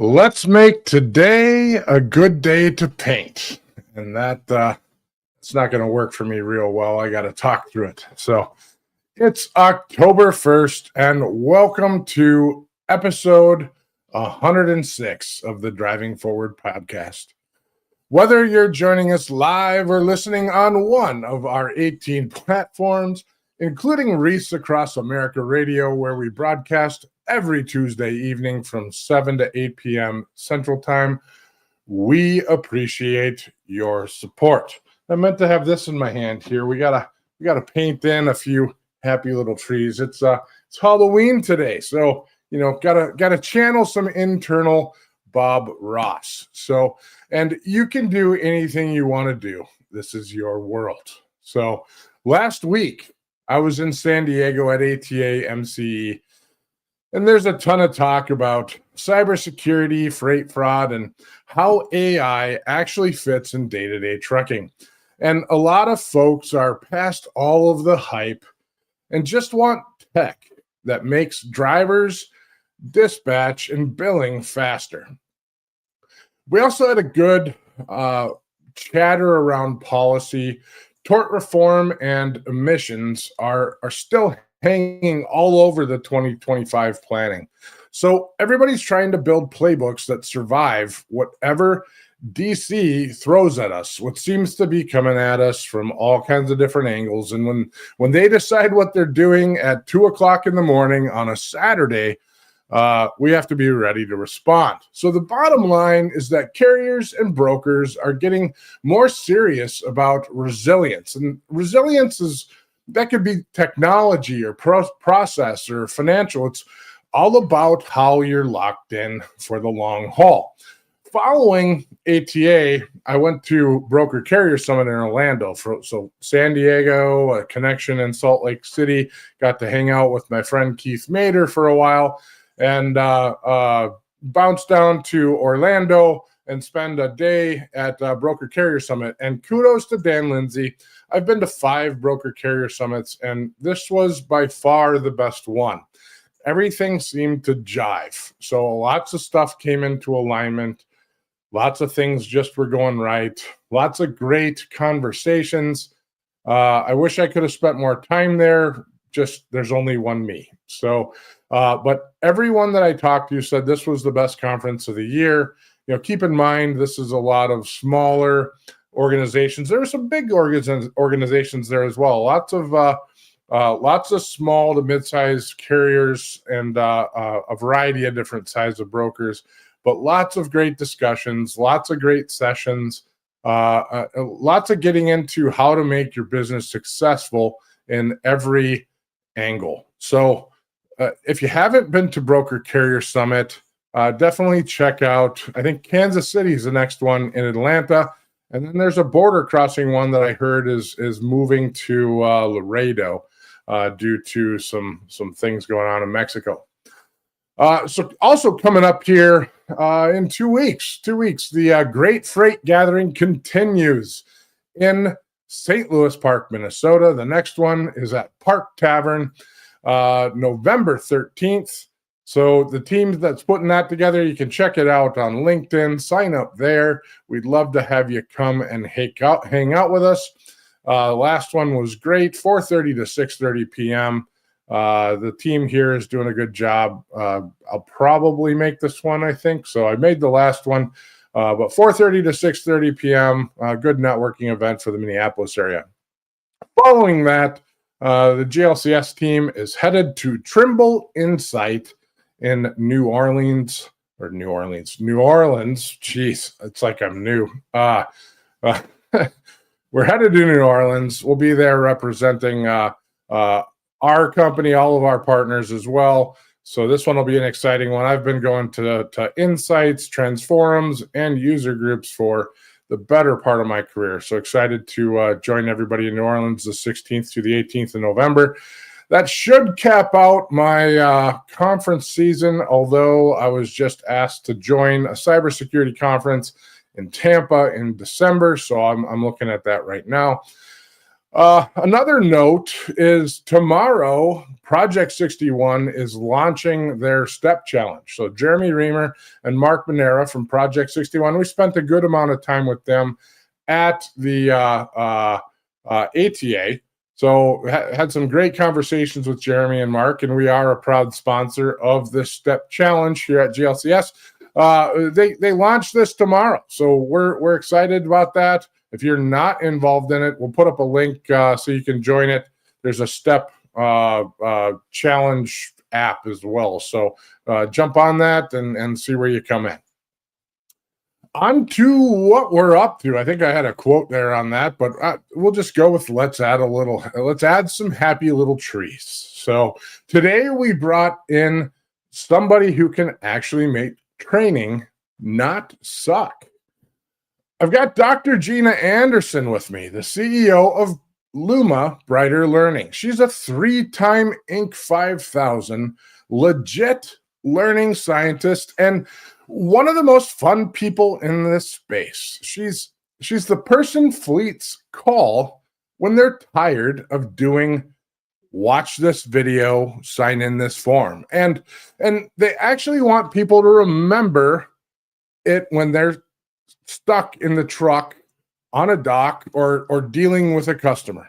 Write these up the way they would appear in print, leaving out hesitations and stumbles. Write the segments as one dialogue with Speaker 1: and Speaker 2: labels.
Speaker 1: Let's make today a good day to paint. And it's not going to work for me real well. I got to talk through it. So it's October 1st, and welcome to episode 106 of the Driving Forward podcast. Whether you're joining us live or listening on one of our 18 platforms, including Reese Across America Radio, where we broadcast every Tuesday evening from 7 to 8 p.m. Central Time, we appreciate your support. I meant to have this in my hand here. We gotta paint in a few happy little trees. It's Halloween today, so gotta channel some internal Bob Ross. So, and you can do anything you want to do. This is your world. So last week I was in San Diego at ATA MCE, and there's a ton of talk about cybersecurity, freight fraud, and how AI actually fits in day-to-day trucking. And a lot of folks are past all of the hype and just want tech that makes drivers, dispatch, and billing faster. We also had a good chatter around policy. Tort reform and emissions are still hanging all over the 2025 planning. So everybody's trying to build playbooks that survive whatever DC throws at us, what seems to be coming at us from all kinds of different angles. And when they decide what they're doing at 2:00 in the morning on a Saturday, we have to be ready to respond. So the bottom line is that carriers and brokers are getting more serious about resilience. And resilience that could be technology or process or financial. It's all about how you're locked in for the long haul. Following ATA, I went to Broker Carrier Summit in Orlando. So San Diego, a connection in Salt Lake City, got to hang out with my friend Keith Mader for a while, and bounced down to Orlando and spend a day at Broker Carrier Summit. And kudos to Dan Lindsay. I've been to 5 Broker Carrier Summits, and this was by far the best one. Everything seemed to jive. So lots of stuff came into alignment. Lots of things just were going right. Lots of great conversations. I wish I could have spent more time there. Just there's only one me. So, but everyone that I talked to said this was the best conference of the year. Keep in mind, this is a lot of smaller organizations. There are some big organizations there as well. Lots of small to mid-sized carriers and a variety of different sizes of brokers, but lots of great discussions, lots of great sessions, lots of getting into how to make your business successful in every angle. So if you haven't been to Broker Carrier Summit, definitely check out, I think Kansas City is the next one in Atlanta. And then there's a border crossing one that I heard is moving to Laredo due to some things going on in Mexico. So also coming up here in 2 weeks, the Great Freight Gathering continues in St. Louis Park, Minnesota. The next one is at Park Tavern, November 13th. So the team that's putting that together, you can check it out on LinkedIn, sign up there. We'd love to have you come and hang out with us. Last one was great, 4:30 to 6:30 p.m. The team here is doing a good job. I'll probably make this one, I think. So I made the last one, but 4:30 to 6:30 p.m., good networking event for the Minneapolis area. Following that, the GLCS team is headed to Trimble Insight in New Orleans. Jeez, it's like I'm new. We're headed to New Orleans. We'll be there representing our company, all of our partners as well. So this one will be an exciting one. I've been going to Insights, Trends Forums, and user groups for the better part of my career. So excited to join everybody in New Orleans the 16th to the 18th of November. That should cap out my conference season, although I was just asked to join a cybersecurity conference in Tampa in December. So I'm looking at that right now. Another note is tomorrow, Project 61 is launching their STEP challenge. So Jeremy Reamer and Mark Manera from Project 61, we spent a good amount of time with them at the ATA. So had some great conversations with Jeremy and Mark, and we are a proud sponsor of this STEP challenge here at GLCS. They launch this tomorrow, so we're excited about that. If you're not involved in it, we'll put up a link so you can join it. There's a STEP challenge app as well, so jump on that and see where you come in. On to what we're up to. I think I had a quote there on that, but we'll just go with let's add some happy little trees. So today we brought in somebody who can actually make training not suck. I've got Dr. Gina Anderson with me, the CEO of Luma Brighter Learning. She's a 3-time Inc. 5000 legit learning scientist and one of the most fun people in this space. She's the person fleets call when they're tired of doing watch this video, sign in this form. And they actually want people to remember it when they're stuck in the truck on a dock or dealing with a customer.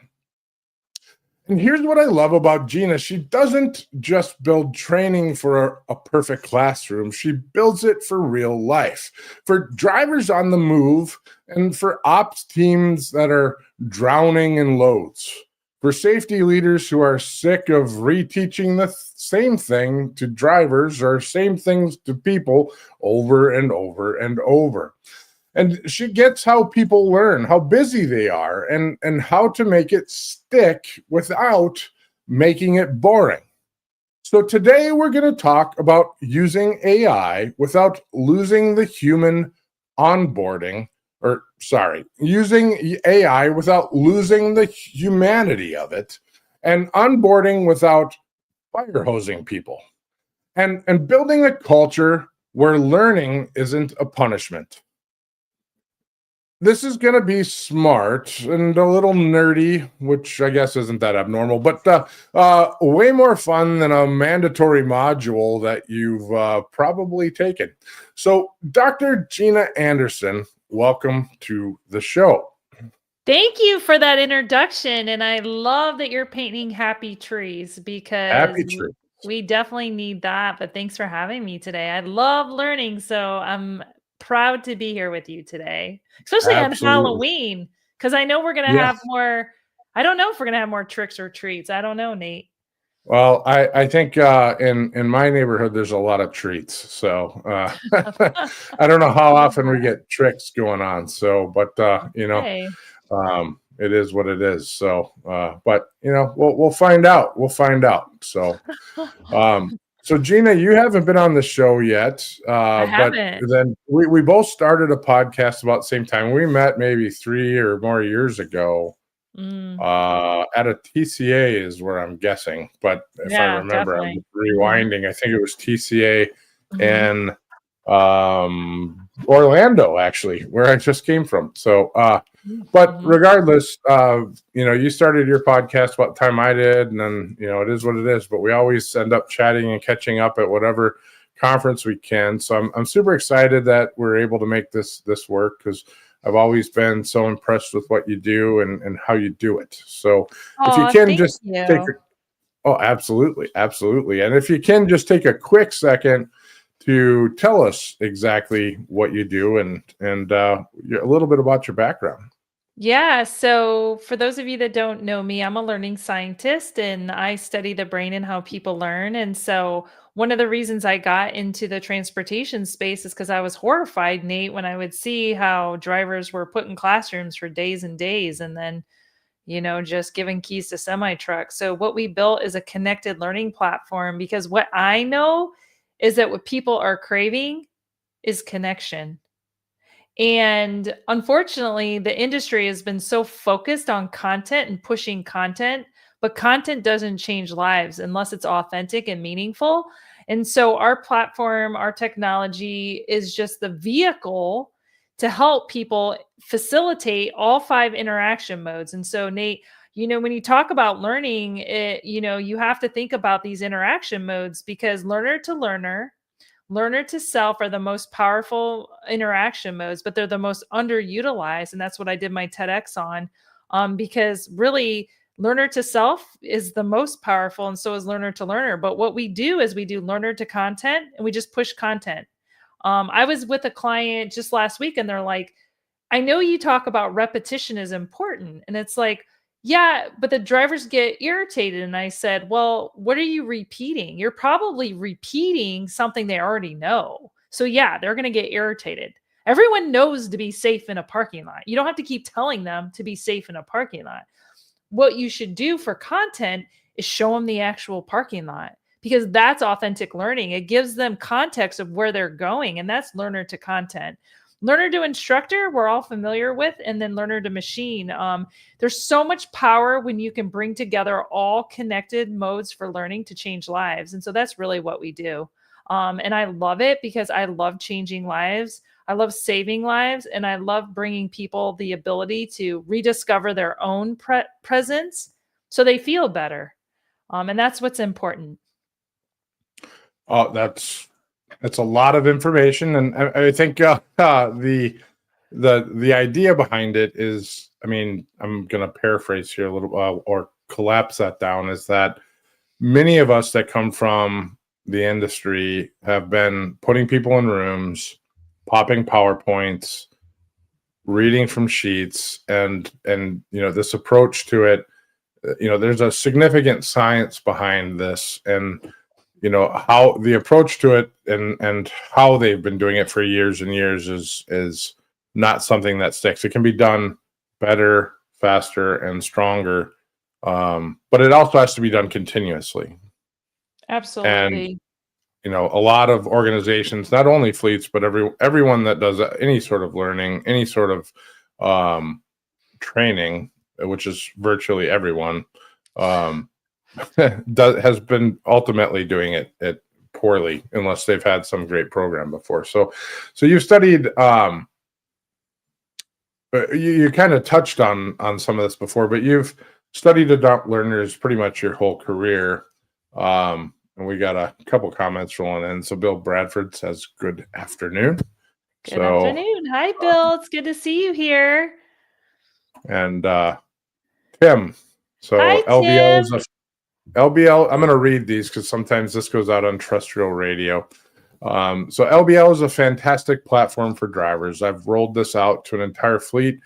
Speaker 1: And here's what I love about Gina. She doesn't just build training for a perfect classroom. She builds it for real life, for drivers on the move and for ops teams that are drowning in loads, for safety leaders who are sick of reteaching the same thing to drivers or same things to people over and over and over. And she gets how people learn, how busy they are, and how to make it stick without making it boring. So today we're going to talk about using AI without losing the human onboarding, using AI without losing the humanity of it, and onboarding without fire hosing people, and building a culture where learning isn't a punishment. This is going to be smart and a little nerdy, which I guess isn't that abnormal, but way more fun than a mandatory module that you've probably taken. So, Dr. Gina Anderson, welcome to the show.
Speaker 2: Thank you for that introduction. And I love that you're painting happy trees because we definitely need that. But thanks for having me today. I love learning. So I'm proud to be here with you today, especially on Halloween, because I know we're going to have more. I don't know if we're going to have more tricks or treats. I don't know, Nate.
Speaker 1: Well, I think in my neighborhood, there's a lot of treats. So I don't know how often we get tricks going on. So, but, it is what it is. So, but, we'll find out. We'll find out. So, so Gina, you haven't been on the show yet, but then we both started a podcast about the same time. We met maybe 3 or more years ago at a TCA is where I'm guessing. But if I remember, I'm rewinding. I think it was TCA in Orlando, actually, where I just came from. So, but regardless, you started your podcast about the time I did, and then, it is what it is, but we always end up chatting and catching up at whatever conference we can. So I'm super excited that we're able to make this work, because I've always been so impressed with what you do and how you do it. So if you can just absolutely. And if you can just take a quick second to tell us exactly what you do and a little bit about your background.
Speaker 2: Yeah. So for those of you that don't know me, I'm a learning scientist and I study the brain and how people learn. And so one of the reasons I got into the transportation space is because I was horrified, Nate, when I would see how drivers were put in classrooms for days and days and then, just giving keys to semi trucks. So what we built is a connected learning platform, because what I know is that what people are craving is connection. And unfortunately, the industry has been so focused on content and pushing content, but content doesn't change lives unless it's authentic and meaningful. And so our platform, our technology is just the vehicle to help people facilitate all 5 interaction modes. And so, Nate, when you talk about learning, you have to think about these interaction modes, because learner to self are the most powerful interaction modes, but they're the most underutilized. And that's what I did my TEDx on. Because really, learner to self is the most powerful, and so is learner to learner. But what we do is we do learner to content, and we just push content. I was with a client just last week, and they're like, I know you talk about repetition is important. And it's like, yeah, but the drivers get irritated. And I said, well, what are you repeating? You're probably repeating something they already know. So yeah, they're going to get irritated. Everyone knows to be safe in a parking lot. You don't have to keep telling them to be safe in a parking lot. What you should do for content is show them the actual parking lot, because that's authentic learning. It gives them context of where they're going, and that's learner to content. Learner to instructor, we're all familiar with, and then learner to machine. There's so much power when you can bring together all connected modes for learning to change lives. And so that's really what we do. And I love it because I love changing lives. I love saving lives, and I love bringing people the ability to rediscover their own presence so they feel better. And that's what's important.
Speaker 1: Oh, that's a lot of information, and I think the idea behind it is, I mean, I'm going to paraphrase here a little, or collapse that down, is that many of us that come from the industry have been putting people in rooms, popping PowerPoints, reading from sheets, and this approach to it. There's a significant science behind this, and how the approach to it and how they've been doing it for years and years is not something that sticks. It can be done better, faster, and stronger, but it also has to be done continuously.
Speaker 2: Absolutely.
Speaker 1: And a lot of organizations, not only fleets, but everyone that does any sort of learning, any sort of training, which is virtually everyone, has been ultimately doing it poorly, unless they've had some great program before. So you've studied, you kind of touched on some of this before, but you've studied adult learners pretty much your whole career. And we got a couple comments rolling in. So Bill Bradford says, good afternoon.
Speaker 2: Good afternoon. Hi, Bill. It's good to see you here.
Speaker 1: And Tim. So
Speaker 2: hi,
Speaker 1: LBL
Speaker 2: Tim.
Speaker 1: is LBL, I'm going to read these because sometimes this goes out on terrestrial radio. So LBL is a fantastic platform for drivers. I've rolled this out to an entire fleet,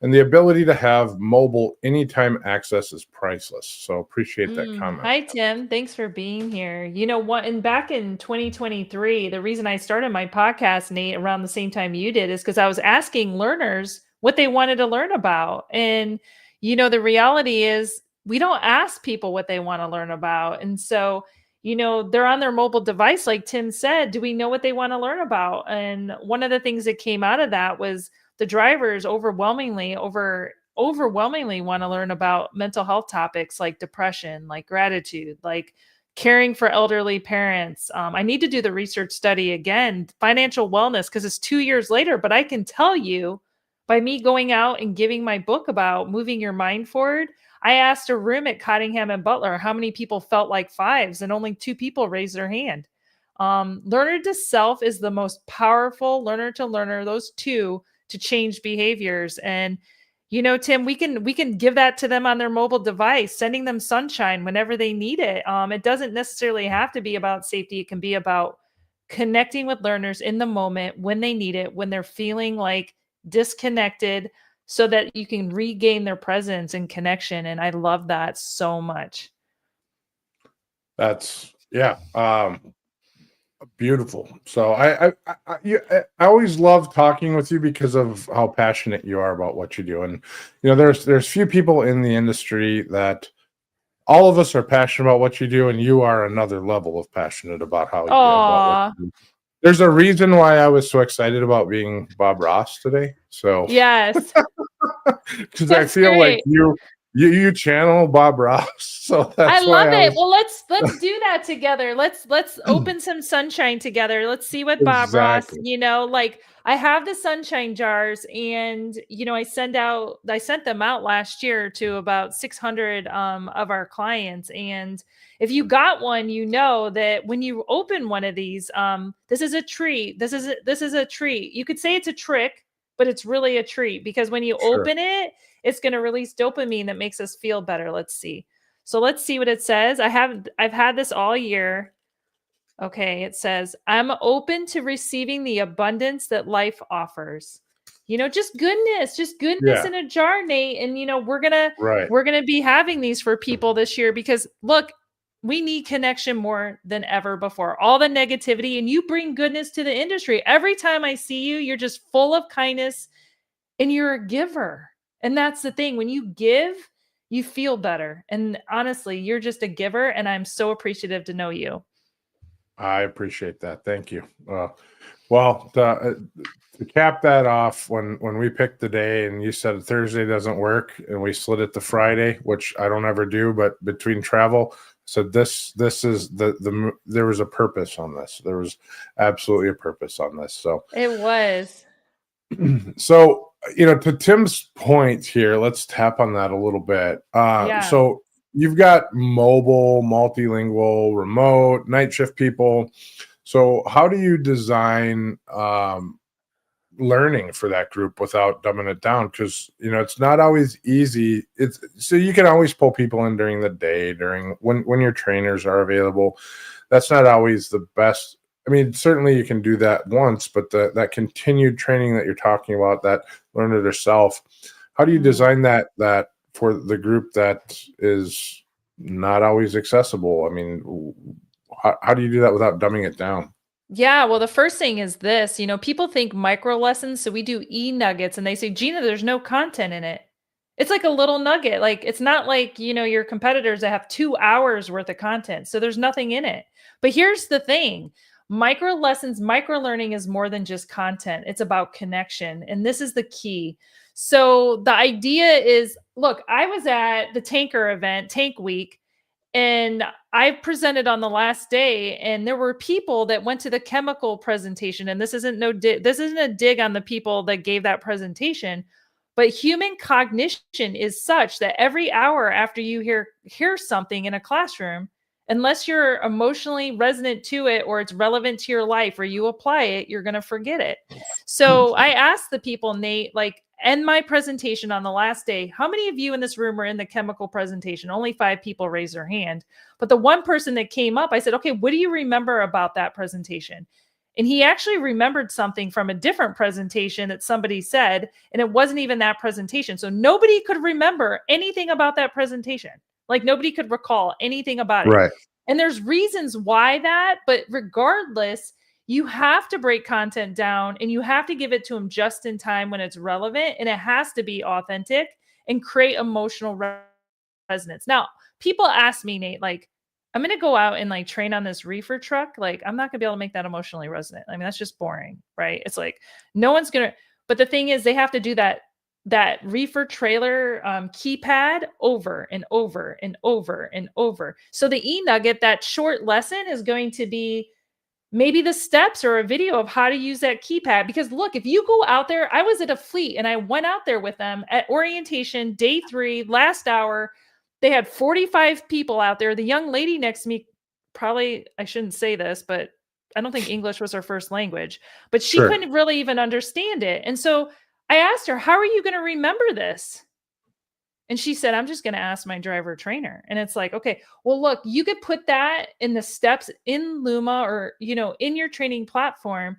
Speaker 1: and the ability to have mobile anytime access is priceless. So appreciate that comment.
Speaker 2: Hi, Tim. Thanks for being here. You know what? And back in 2023, the reason I started my podcast, Nate, around the same time you did, is because I was asking learners what they wanted to learn about. And, the reality is, we don't ask people what they want to learn about. And so, they're on their mobile device, like Tim said. Do we know what they want to learn about? And one of the things that came out of that was the drivers overwhelmingly want to learn about mental health topics like depression, like gratitude, like caring for elderly parents. I need to do the research study again, financial wellness, because it's 2 years later. But I can tell you, by me going out and giving my book about moving your mind forward, I asked a room at Cottingham and Butler how many people felt like fives, and only 2 people raised their hand. Learner to self is the most powerful, learner to learner, those two, to change behaviors. And Tim, we can give that to them on their mobile device, sending them sunshine whenever they need it. It doesn't necessarily have to be about safety. It can be about connecting with learners in the moment when they need it, when they're feeling like disconnected, so that you can regain their presence and connection. And I love that so much.
Speaker 1: That's beautiful. So I always love talking with you because of how passionate you are about what you do. And there's few people in the industry that, all of us are passionate about what you do, and you are another level of passionate about how about what you do. There's a reason why I was so excited about being Bob Ross today. So
Speaker 2: yes,
Speaker 1: because I feel
Speaker 2: great.
Speaker 1: like You channel Bob Ross, so
Speaker 2: I
Speaker 1: that's why
Speaker 2: love
Speaker 1: I
Speaker 2: it.
Speaker 1: was
Speaker 2: Well, let's do that together. Let's open some sunshine together. Let's see what Bob Ross,
Speaker 1: exactly.
Speaker 2: like I have the sunshine jars and I sent them out last year to about 600 of our clients, and if you got one, you know that when you open one of these, this is a treat. This is a treat. You could say it's a trick, but it's really a treat because when you
Speaker 1: Sure.
Speaker 2: open it, it's going to release dopamine that makes us feel better. Let's see. So let's see what it says. I've had this all year. Okay, it says, "I'm open to receiving the abundance that life offers." Just goodness
Speaker 1: Yeah.
Speaker 2: in a jar, Nate. And we're going to
Speaker 1: Right.
Speaker 2: we're going to be having these for people this year because look, we need connection more than ever before. All the negativity, and you bring goodness to the industry. Every time I see you, you're just full of kindness and you're a giver. And that's the thing. When you give, you feel better. And honestly, you're just a giver. And I'm so appreciative to know you.
Speaker 1: I appreciate that. Thank you. Well, to cap that off, when we picked the day and you said Thursday doesn't work, and we slid it to Friday, which I don't ever do, but between travel, so this is there was a purpose on this. There was absolutely a purpose on this. So
Speaker 2: It was.
Speaker 1: so to Tim's point here, let's tap on that a little bit.
Speaker 2: Yeah.
Speaker 1: So you've got mobile, multilingual, remote, night shift people. So how do you design learning for that group without dumbing it down? Because it's not always easy. It's so you can always pull people in during the day, during when your trainers are available. That's not always the best. I mean, certainly you can do that once, but that continued training that you're talking about, that learn it yourself, how do you
Speaker 2: Mhm.
Speaker 1: design that for the group that is not always accessible? I mean, how do you do that without dumbing it down?
Speaker 2: Yeah, well, the first thing is this, people think micro lessons. So we do nuggets and they say, Gina, there's no content in it. It's like a little nugget. Like it's not like, your competitors that have 2 hours worth of content. So there's nothing in it. But here's the thing. Micro lessons, micro learning is more than just content. It's about connection. And this is the key. So the idea is, look, I was at the tanker event, Tank Week, and I presented on the last day, and there were people that went to the chemical presentation. And this isn't a dig on the people that gave that presentation, but human cognition is such that every hour after you hear something in a classroom, unless you're emotionally resonant to it or it's relevant to your life or you apply it, you're going to forget it. So I asked the people, Nate, like, end my presentation on the last day. How many of you in this room are in the chemical presentation? Only 5 people raised their hand. But the one person that came up, I said, okay, what do you remember about that presentation? And he actually remembered something from a different presentation that somebody said, and it wasn't even that presentation. So nobody could remember anything about that presentation. Like nobody could recall anything about it.
Speaker 1: Right.
Speaker 2: And there's reasons why that, but regardless, you have to break content down and you have to give it to them just in time when it's relevant, and it has to be authentic and create emotional resonance. Now, people ask me, Nate, like, I'm going to go out and like train on this reefer truck. Like, I'm not going to be able to make that emotionally resonant. I mean, that's just boring, right? It's like no one's going to, but the thing is, they have to do that reefer trailer keypad over and over and over and over. So the nugget, that short lesson, is going to be maybe the steps or a video of how to use that keypad. Because look, if you go out there, I was at a fleet and I went out there with them at orientation day 3, last hour. They had 45 people out there. The young lady next to me, probably, I shouldn't say this, but I don't think English was her first language, but she
Speaker 1: Sure.
Speaker 2: couldn't really even understand it. And so I asked her, how are you going to remember this? And she said, I'm just going to ask my driver trainer. And it's like, okay, well, look, you could put that in the steps in Luma or, in your training platform,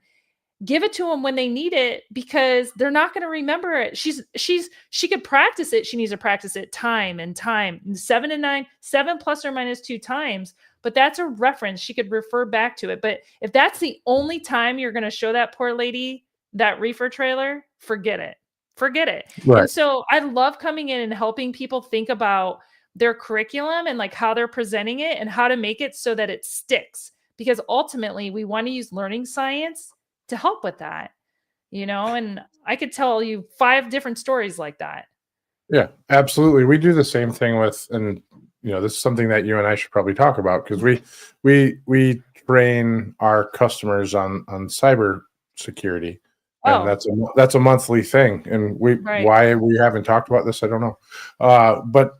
Speaker 2: give it to them when they need it because they're not going to remember it. She could practice it. She needs to practice it time and time, 7 and 9, 7 plus or minus 2 times. But that's a reference. She could refer back to it. But if that's the only time you're going to show that poor lady that reefer trailer, forget it. Forget it.
Speaker 1: Right.
Speaker 2: And so I love coming in and helping people think about their curriculum and like how they're presenting it and how to make it so that it sticks. Because ultimately, we want to use learning science to help with that, and I could tell you 5 different stories like that.
Speaker 1: Yeah, absolutely. We do the same thing with, and this is something that you and I should probably talk about because we train our customers on cyber security, and
Speaker 2: Oh,
Speaker 1: that's a monthly thing. And
Speaker 2: right.
Speaker 1: why we haven't talked about this, I don't know. But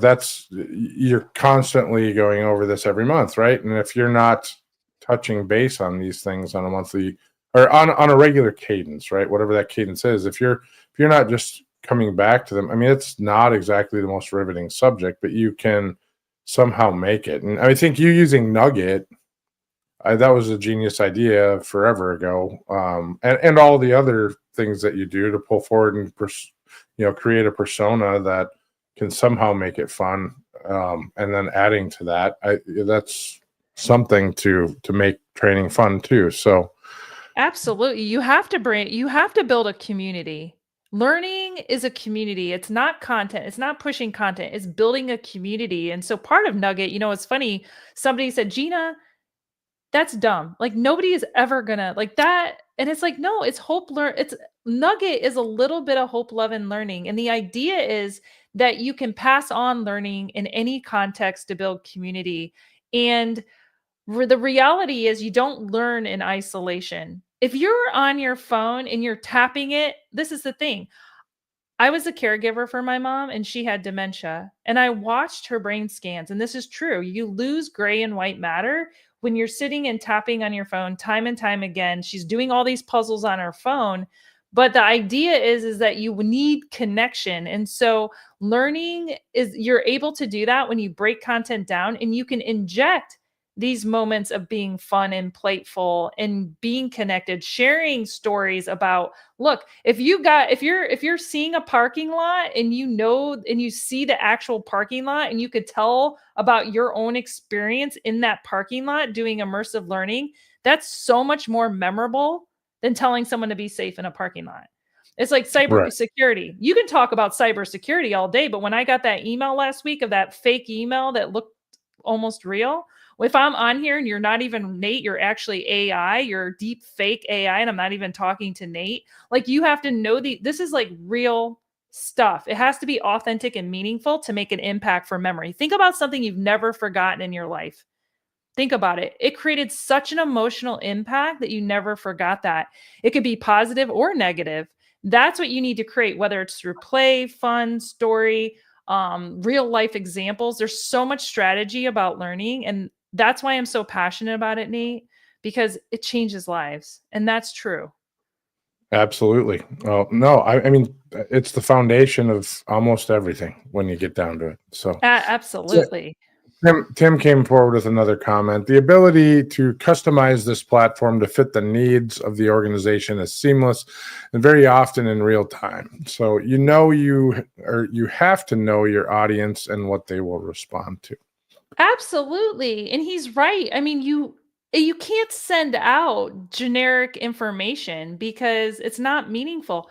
Speaker 1: that's you're constantly going over this every month, right? And if you're not touching base on these things on a monthly or on a regular cadence, right? Whatever that cadence is, if you're not just coming back to them, I mean, it's not exactly the most riveting subject, but you can somehow make it. And I think you using Nugget, that was a genius idea forever ago. And all the other things that you do to pull forward and create a persona that can somehow make it fun. And then adding to that, that's something to make training fun too. So
Speaker 2: Absolutely. You have to build a community. Learning is a community. It's not content. It's not pushing content. It's building a community. And so part of Nugget, it's funny. Somebody said, Gina, that's dumb. Like nobody is ever gonna like that. And it's like, no, it's it's Nugget is a little bit of hope, love, and learning. And the idea is that you can pass on learning in any context to build community. And the reality is you don't learn in isolation. If you're on your phone and you're tapping it, this is the thing. I was a caregiver for my mom and she had dementia. And I watched her brain scans. And this is true. You lose gray and white matter when you're sitting and tapping on your phone time and time again. She's doing all these puzzles on her phone. But the idea is that you need connection. And so learning is you're able to do that when you break content down and you can inject these moments of being fun and playful and being connected, sharing stories about look, if you're seeing a parking lot and and you see the actual parking lot and you could tell about your own experience in that parking lot doing immersive learning, that's so much more memorable than telling someone to be safe in a parking lot. It's like
Speaker 1: right,
Speaker 2: cyber security. You can talk about cyber security all day, but when I got that email last week of that fake email that looked almost real, if I'm on here and you're not even Nate, you're actually AI, you're deep fake AI, and I'm not even talking to Nate. Like you have to know this is like real stuff. It has to be authentic and meaningful to make an impact for memory. Think about something you've never forgotten in your life. Think about it. It created such an emotional impact that you never forgot that. It could be positive or negative. That's what you need to create, whether it's through play, fun, story, real life examples. There's so much strategy about learning. And that's why I'm so passionate about it, Nate, because it changes lives. And that's true.
Speaker 1: absolutely. Well, no, I mean, it's the foundation of almost everything when you get down to it. So
Speaker 2: Absolutely.
Speaker 1: Tim came forward with another comment. The ability to customize this platform to fit the needs of the organization is seamless and very often in real time. So you have to know your audience and what they will respond to.
Speaker 2: Absolutely, and he's right. I mean, you can't send out generic information because it's not meaningful.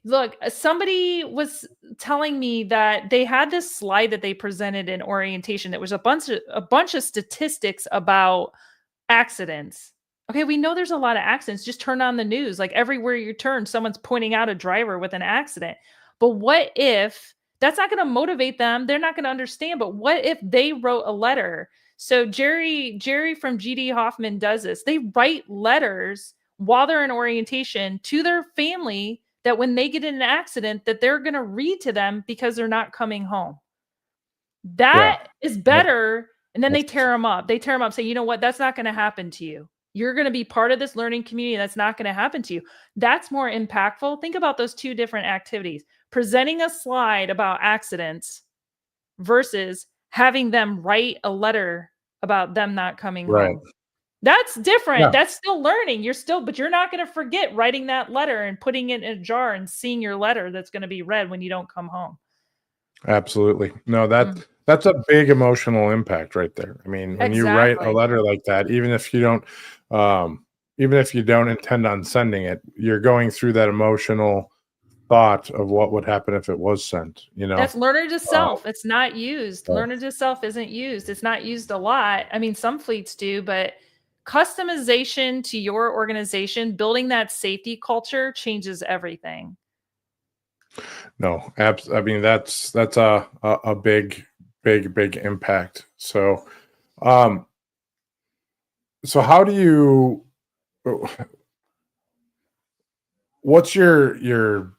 Speaker 2: Look, somebody was telling me that they had this slide that they presented in orientation that was a bunch of statistics about accidents. Okay, we know there's a lot of accidents. Just turn on the news. Like everywhere you turn, someone's pointing out a driver with an accident. But what if that's not going to motivate them? They're not going to understand. But what if they wrote a letter? So Jerry from GD Hoffman does this. They write letters while they're in orientation to their family that when they get in an accident that they're going to read to them because they're not coming home.
Speaker 1: Yeah.
Speaker 2: That is better, and then they
Speaker 1: That's
Speaker 2: tear them up. They tear them up, say, "You know what? That's not gonna happen to you. You're gonna be part of this learning community, that's not gonna happen to you." That's more impactful. Think about those 2 different activities. Presenting a slide about accidents versus having them write a letter about them not coming
Speaker 1: right.
Speaker 2: home. That's different.
Speaker 1: Yeah.
Speaker 2: That's still learning. But you're not gonna forget writing that letter and putting it in a jar and seeing your letter that's gonna be read when you don't come home.
Speaker 1: Absolutely. No,
Speaker 2: Mm,
Speaker 1: that's a big emotional impact right there. I mean, when you write a
Speaker 2: exactly.
Speaker 1: letter like that, um, even if you don't intend on sending it, you're going through that emotional thought of what would happen if it was sent, you know?
Speaker 2: That's learner to
Speaker 1: Uh,
Speaker 2: self. It's not used.
Speaker 1: so
Speaker 2: Learner to self isn't used. It's not used a lot. I mean, some fleets do, but customization to your organization, building that safety culture changes everything.
Speaker 1: No, I mean, that's a big impact. Um, so how do you, what's your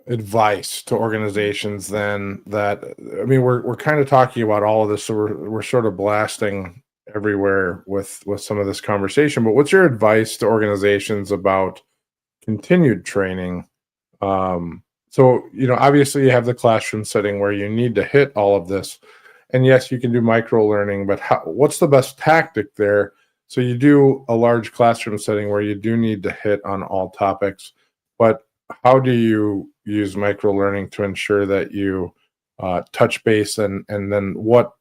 Speaker 1: advice to organizations then that, I mean, we're kind of talking about all of this, so we're sort of blasting everywhere with some of this conversation, but what's your advice to organizations about continued training? So, obviously you have the classroom setting where you need to hit all of this. And yes, you can do micro learning, but what's the best tactic there? So you do a large classroom setting where you do need to hit on all topics, but how do you use micro learning to ensure that you touch base, and then what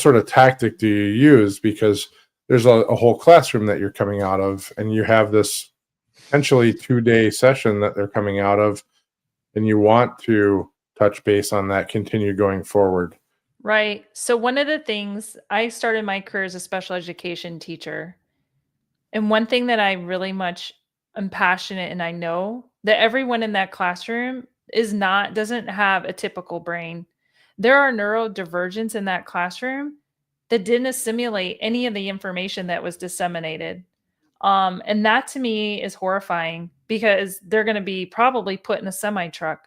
Speaker 1: sort of tactic do you use? Because there's a whole classroom that you're coming out of, and you have this potentially 2-day session that they're coming out of, and you want to touch base on that, continue going forward.
Speaker 2: Right. So one of the things I started my career as a special education teacher. And one thing that I really much am passionate and I know that everyone in that classroom doesn't have a typical brain. There are neurodivergents in that classroom that didn't assimilate any of the information that was disseminated. And that to me is horrifying because they're going to be probably put in a semi truck.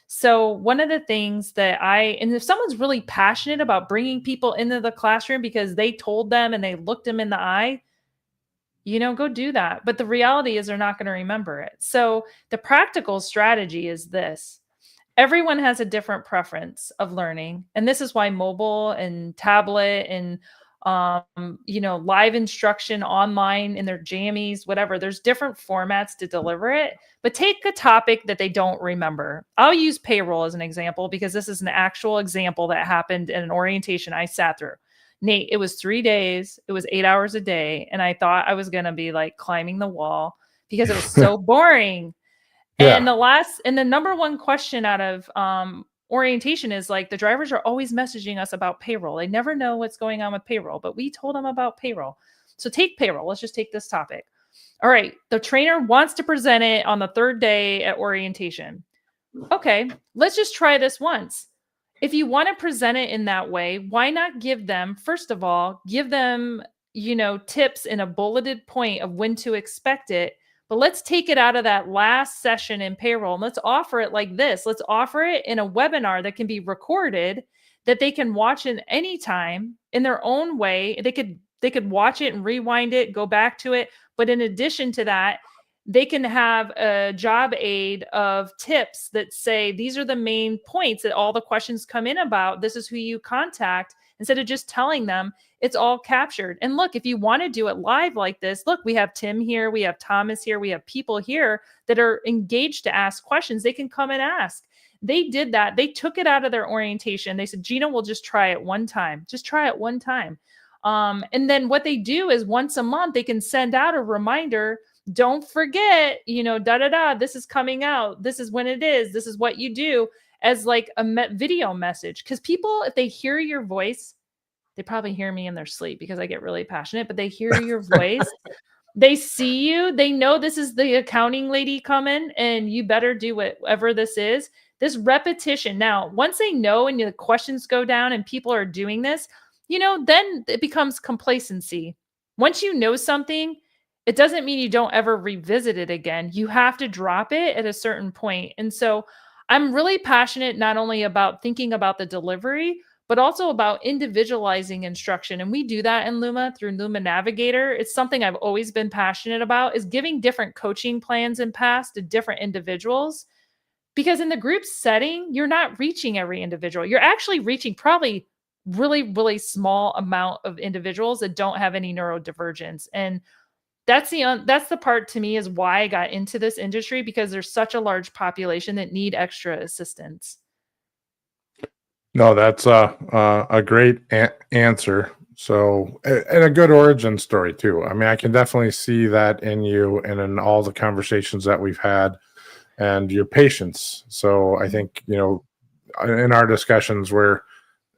Speaker 2: So one of the things and if someone's really passionate about bringing people into the classroom because they told them and they looked them in the eye, go do that. But the reality is they're not going to remember it. So the practical strategy is this. Everyone has a different preference of learning. And this is why mobile and tablet and live instruction online in their jammies, whatever, there's different formats to deliver it. But take a topic that they don't remember. I'll use payroll as an example because this is an actual example that happened in an orientation I sat through. Nate, it was 3 days, it was 8 hours a day, and I thought I was gonna be, like, climbing the wall because it was so boring. And
Speaker 1: Yeah.
Speaker 2: the number one question out of, orientation is, like, the drivers are always messaging us about payroll. They never know what's going on with payroll, but we told them about payroll. So take payroll, let's just take this topic. All right, the trainer wants to present it on the 3rd day at orientation. Okay, let's just try this once. If you want to present it in that way, why not first of all, give them, tips in a bulleted point of when to expect it. But let's take it out of that last session in payroll and let's offer it like this. Let's offer it in a webinar that can be recorded that they can watch in any time in their own way. They could watch it and rewind it, go back to it. But in addition to that, they can have a job aid of tips that say these are the main points that all the questions come in about. This is who you contact. Instead of just telling them, it's all captured. And look, if you want to do it live like this, look, we have Tim here, we have Thomas here, we have people here that are engaged to ask questions. They can come and ask. They did that. They took it out of their orientation. They said, Gina, we'll just try it one time. Just try it one time. And then what they do is once a month, they can send out a reminder. Don't forget, this is coming out. This is when it is. This is what you do, as like a video message. Because people, if they hear your voice, they probably hear me in their sleep because I get really passionate, but they hear your voice. They see you. They know this is the accounting lady coming and you better do whatever this is. This repetition. Now, once they know and the questions go down and people are doing this, then it becomes complacency. Once you know something, it doesn't mean you don't ever revisit it again. You have to drop it at a certain point. And so I'm really passionate not only about thinking about the delivery, but also about individualizing instruction. And we do that in Luma through Luma Navigator. It's something I've always been passionate about, is giving different coaching plans and paths to different individuals. Because in the group setting, you're not reaching every individual. You're actually reaching probably really, really small amount of individuals that don't have any neurodivergence. And that's the part to me is why I got into this industry, because there's such a large population that need extra assistance.
Speaker 1: No, that's a great answer. So, and a good origin story too. I mean, I can definitely see that in you and in all the conversations that we've had, and your patience. So I think, in our discussions where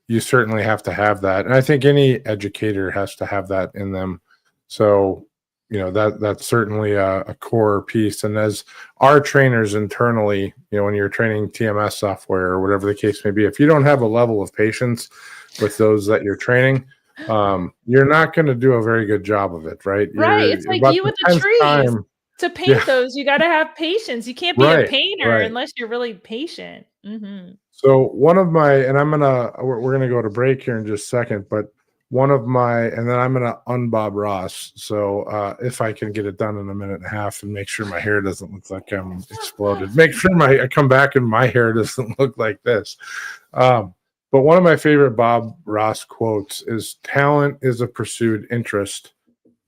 Speaker 1: you certainly have to have that. And I think any educator has to have that in them. So that's certainly a core piece. And as our trainers internally, when you're training TMS software or whatever the case may be, if you don't have a level of patience with those that you're training, you're not going to do a very good job of it, right?
Speaker 2: Right. It's like
Speaker 1: About
Speaker 2: you
Speaker 1: the
Speaker 2: with the
Speaker 1: 10th
Speaker 2: trees.
Speaker 1: time,
Speaker 2: To paint
Speaker 1: yeah,
Speaker 2: those, you got to have patience. You can't be a
Speaker 1: right,
Speaker 2: painter
Speaker 1: right.
Speaker 2: unless you're really patient.
Speaker 1: So we're gonna go to break here in just a second, but and then I'm gonna unbob Ross. So if I can get it done in a minute and a half and make sure my hair doesn't look like I'm exploded, make sure I come back and my hair doesn't look like this. But one of my favorite Bob Ross quotes is, "Talent is a pursued interest.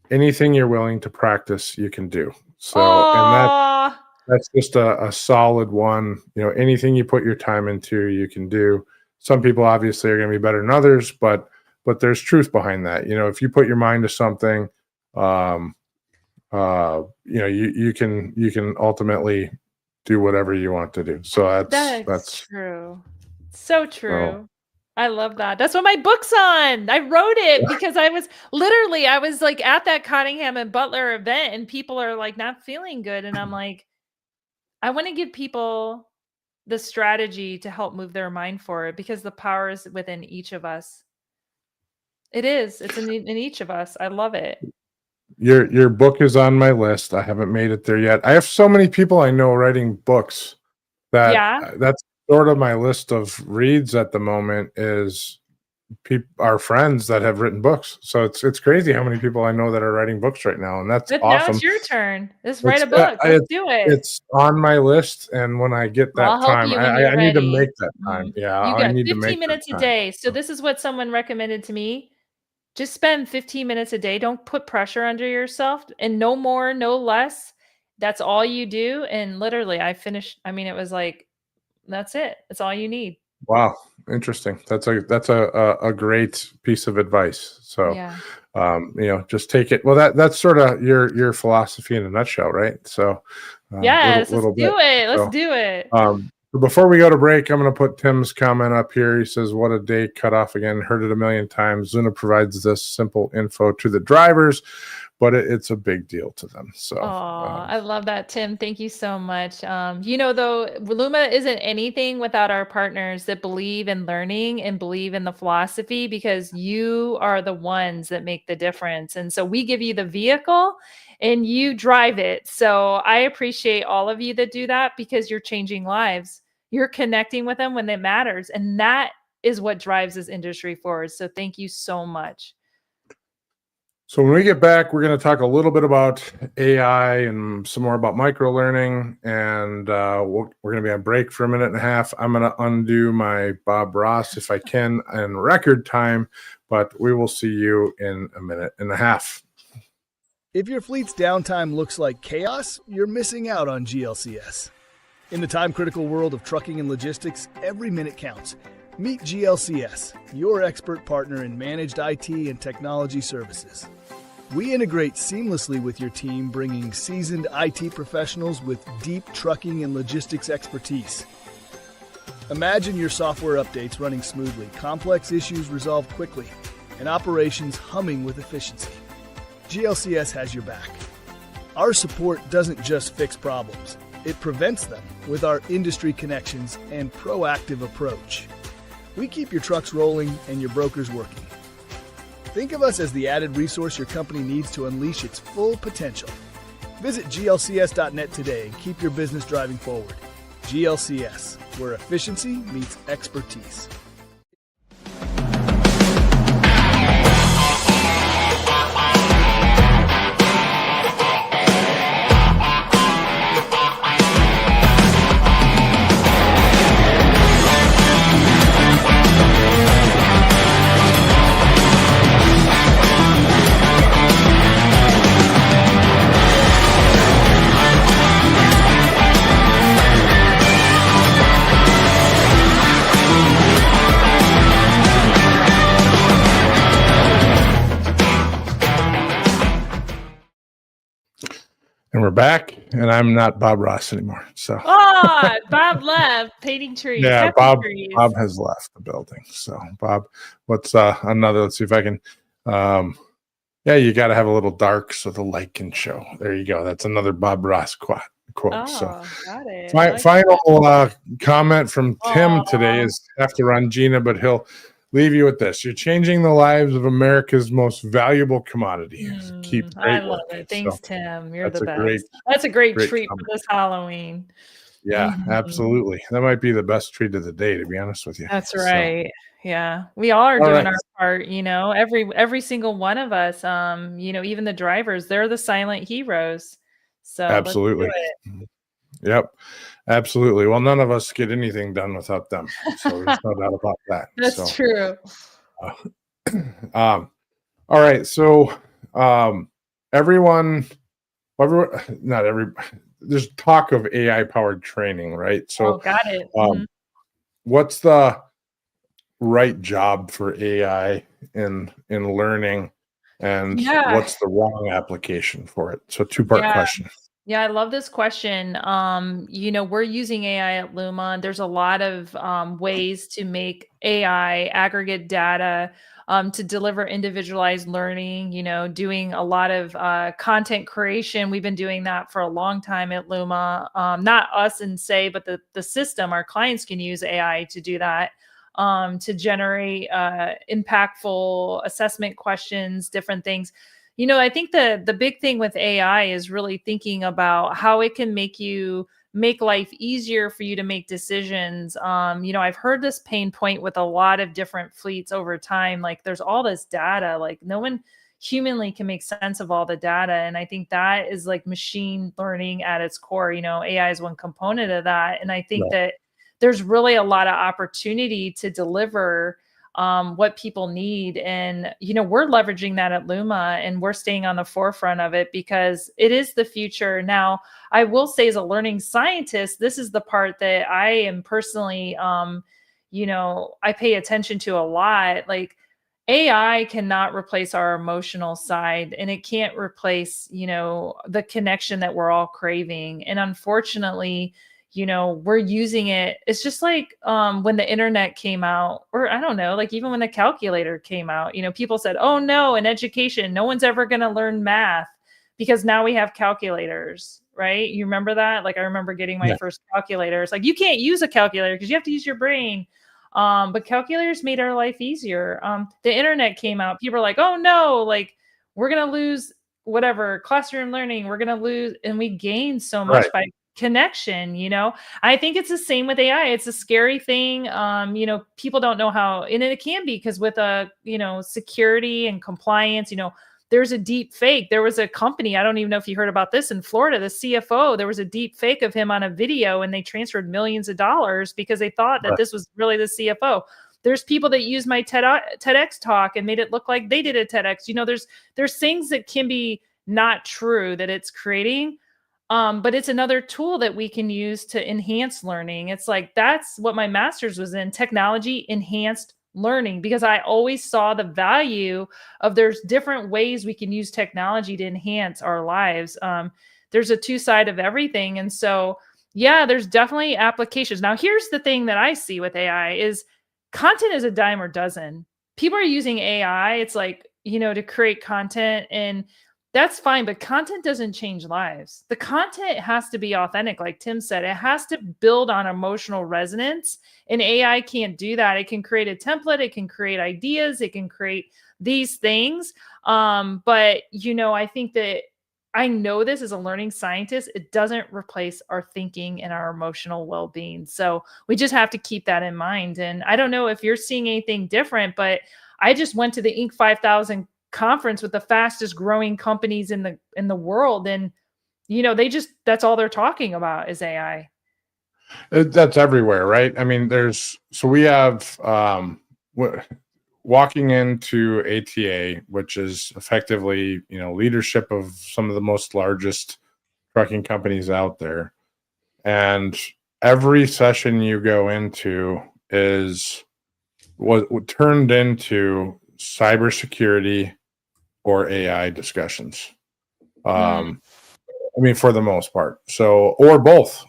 Speaker 1: Anything you're willing to practice, you can do." So, and
Speaker 2: Oh,
Speaker 1: that's just a solid one. Anything you put your time into, you can do. Some people obviously are going to be better than others, but there's truth behind that. If you put your mind to something, you can ultimately do whatever you want to do. So
Speaker 2: that's
Speaker 1: that's
Speaker 2: true. So
Speaker 1: so
Speaker 2: true. I love that. That's what my book's on. I wrote it because I was like at that Cottingham and Butler event and people are like not feeling good. And I'm like, I want to give people the strategy to help move their mind forward because the power is within each of us. It is. It's in each of us. I love it.
Speaker 1: your book is on my list. I haven't made it there yet. I have so many people I know writing books that
Speaker 2: Yeah.
Speaker 1: that's sort of my list of reads at the moment is our friends that have written books. So it's crazy how many people I know that are writing books right now, and that's
Speaker 2: But now
Speaker 1: awesome.
Speaker 2: it's your turn. Let's write
Speaker 1: It's
Speaker 2: a book. Let's do it.
Speaker 1: it's on my list, and when I get
Speaker 2: I'll
Speaker 1: that
Speaker 2: help
Speaker 1: time,
Speaker 2: you when you're
Speaker 1: I need to
Speaker 2: ready.
Speaker 1: make that time.
Speaker 2: Mhm.
Speaker 1: Yeah,
Speaker 2: You
Speaker 1: I
Speaker 2: got
Speaker 1: need to
Speaker 2: 15
Speaker 1: make that
Speaker 2: minutes a
Speaker 1: time.
Speaker 2: day. So this is what someone recommended to me. Just spend 15 minutes a day. Don't put pressure under yourself and no more, no less. That's all you do. And literally, I finished. I mean, it was like, that's it. That's all you need.
Speaker 1: Wow, interesting. That's a great piece of advice. So,
Speaker 2: Yeah.
Speaker 1: just take it. Well, that's sort of your philosophy in a nutshell, right? So,
Speaker 2: Yes. Let's
Speaker 1: little bit.
Speaker 2: do it. Let's
Speaker 1: So,
Speaker 2: do it.
Speaker 1: before we go to break, I'm going to put Tim's comment up here. He says, "What a day cut off again. Heard it a million times. Luna provides this simple info to the drivers, but it's a big deal to them." So,
Speaker 2: Oh, I love that, Tim. Thank you so much. Though, Luma isn't anything without our partners that believe in learning and believe in the philosophy because you are the ones that make the difference. And so we give you the vehicle and you drive it. So I appreciate all of you that do that because you're changing lives. You're connecting with them when it matters. And that is what drives this industry forward. So thank you so much.
Speaker 1: So when we get back, we're going to talk a little bit about AI and some more about micro learning, and we're going to be on break for a minute and a half. I'm going to undo my Bob Ross if I can in record time, but we will see you in a minute and a half.
Speaker 3: If your fleet's downtime looks like chaos, you're missing out on GLCS. In the time-critical world of trucking and logistics, every minute counts. Meet GLCS, your expert partner in managed IT and technology services. We integrate seamlessly with your team, bringing seasoned IT professionals with deep trucking and logistics expertise. Imagine your software updates running smoothly, complex issues resolved quickly, and operations humming with efficiency. GLCS has your back. Our support doesn't just fix problems, it prevents them with our industry connections and proactive approach. We keep your trucks rolling and your brokers working. Think of us as the added resource your company needs to unleash its full potential. Visit glcs.net today and keep your business driving forward. GLCS, where efficiency meets expertise.
Speaker 1: And we're back, and I'm not Bob Ross anymore. So,
Speaker 2: Bob left painting trees.
Speaker 1: yeah,
Speaker 2: Happy
Speaker 1: Bob
Speaker 2: trees.
Speaker 1: has left the building. So, Bob, what's another? Let's see if I can. Yeah, you got to have a little dark so the light can show. There you go. That's another Bob Ross quote. So
Speaker 2: Oh, got it. I like
Speaker 1: final comment from Tim today
Speaker 2: Oh,
Speaker 1: is have to run, Gina, but he'll leave you with this. You're changing the lives of America's most valuable commodity. Keep
Speaker 2: I
Speaker 1: great
Speaker 2: love
Speaker 1: work.
Speaker 2: it.
Speaker 1: So
Speaker 2: Thanks, Tim. You're
Speaker 1: that's
Speaker 2: the
Speaker 1: a great,
Speaker 2: best. That's a great
Speaker 1: great
Speaker 2: treat for
Speaker 1: comment.
Speaker 2: this Halloween.
Speaker 1: Yeah,
Speaker 2: Mhm.
Speaker 1: absolutely. That might be the best treat of the day, to be honest with you.
Speaker 2: That's
Speaker 1: So,
Speaker 2: right. Yeah. We all are
Speaker 1: all
Speaker 2: doing
Speaker 1: right.
Speaker 2: our part, every single one of us, even the drivers, they're the silent heroes. So let's do
Speaker 1: Absolutely.
Speaker 2: it.
Speaker 1: Yep. Absolutely. Well, none of us get anything done without them. So there's no doubt about that.
Speaker 2: That's
Speaker 1: So,
Speaker 2: true.
Speaker 1: uh, all right. So, um, everyone, not every, there's talk of AI powered training, right?
Speaker 2: Oh,
Speaker 1: So,
Speaker 2: got it.
Speaker 1: um, what's the right job for AI in learning, and
Speaker 2: Yeah.
Speaker 1: what's the wrong application for it? So, two-part
Speaker 2: Yeah.
Speaker 1: question.
Speaker 2: Yeah, I love this question. We're using AI at Luma. There's a lot of ways to make AI aggregate data to deliver individualized learning, doing a lot of content creation. We've been doing that for a long time at Luma. Not us and say, but the system, our clients can use AI to do that. To generate impactful assessment questions, different things. I think the big thing with AI is really thinking about how it can make life easier for you to make decisions. I've heard this pain point with a lot of different fleets over time. Like there's all this data, like no one humanly can make sense of all the data. And I think that is like machine learning at its core. AI is one component of that. And I think
Speaker 1: Right.
Speaker 2: that there's really a lot of opportunity to deliver what people need. And, we're leveraging that at Luma and we're staying on the forefront of it because it is the future. Now, I will say, as a learning scientist, this is the part that I am personally, I pay attention to a lot. Like, AI cannot replace our emotional side and it can't replace, the connection that we're all craving. And unfortunately, we're using it. It's just like when the internet came out, or I don't know, like even when the calculator came out, people said, oh no, in education, no one's ever going to learn math because now we have calculators, right? You remember that? Like I remember getting my
Speaker 1: Yeah.
Speaker 2: first calculator. It's like, you can't use a calculator because you have to use your brain. But calculators made our life easier. The internet came out. People are like, oh no, like we're going to lose whatever classroom learning. We're going to lose. And we gained so
Speaker 1: Right.
Speaker 2: much by connection. I think it's the same with AI. It's a scary thing. People don't know how, and it can be because with security and compliance, there's a deep fake. There was a company, I don't even know if you heard about this, in Florida, the CFO, there was a deep fake of him on a video and they transferred millions of dollars because they thought that
Speaker 1: Right.
Speaker 2: this was really the CFO. There's people that use my TEDx talk and made it look like they did a TEDx. There's things that can be not true that it's creating. But it's another tool that we can use to enhance learning. It's like that's what my master's was in, technology enhanced learning, because I always saw the value of there's different ways we can use technology to enhance our lives. There's a two side of everything. And so, yeah, there's definitely applications. Now, here's the thing that I see with AI is content is a dime or dozen. People are using AI. It's like, to create content, and that's fine, but content doesn't change lives. The content has to be authentic, like Tim said. It has to build on emotional resonance, and AI can't do that. It can create a template, it can create ideas, it can create these things. But I think that I know this as a learning scientist, it doesn't replace our thinking and our emotional well-being. So we just have to keep that in mind. And I don't know if you're seeing anything different, but I just went to the Inc. 5000 conference with the fastest growing companies in the world, and that's all they're talking about is AI.
Speaker 1: That's everywhere, right? I mean, we have walking into ATA, which is effectively, leadership of some of the most largest trucking companies out there. And every session you go into is what turned into cybersecurity or AI discussions.
Speaker 2: Mm.
Speaker 1: I mean, for the most part. So, or both.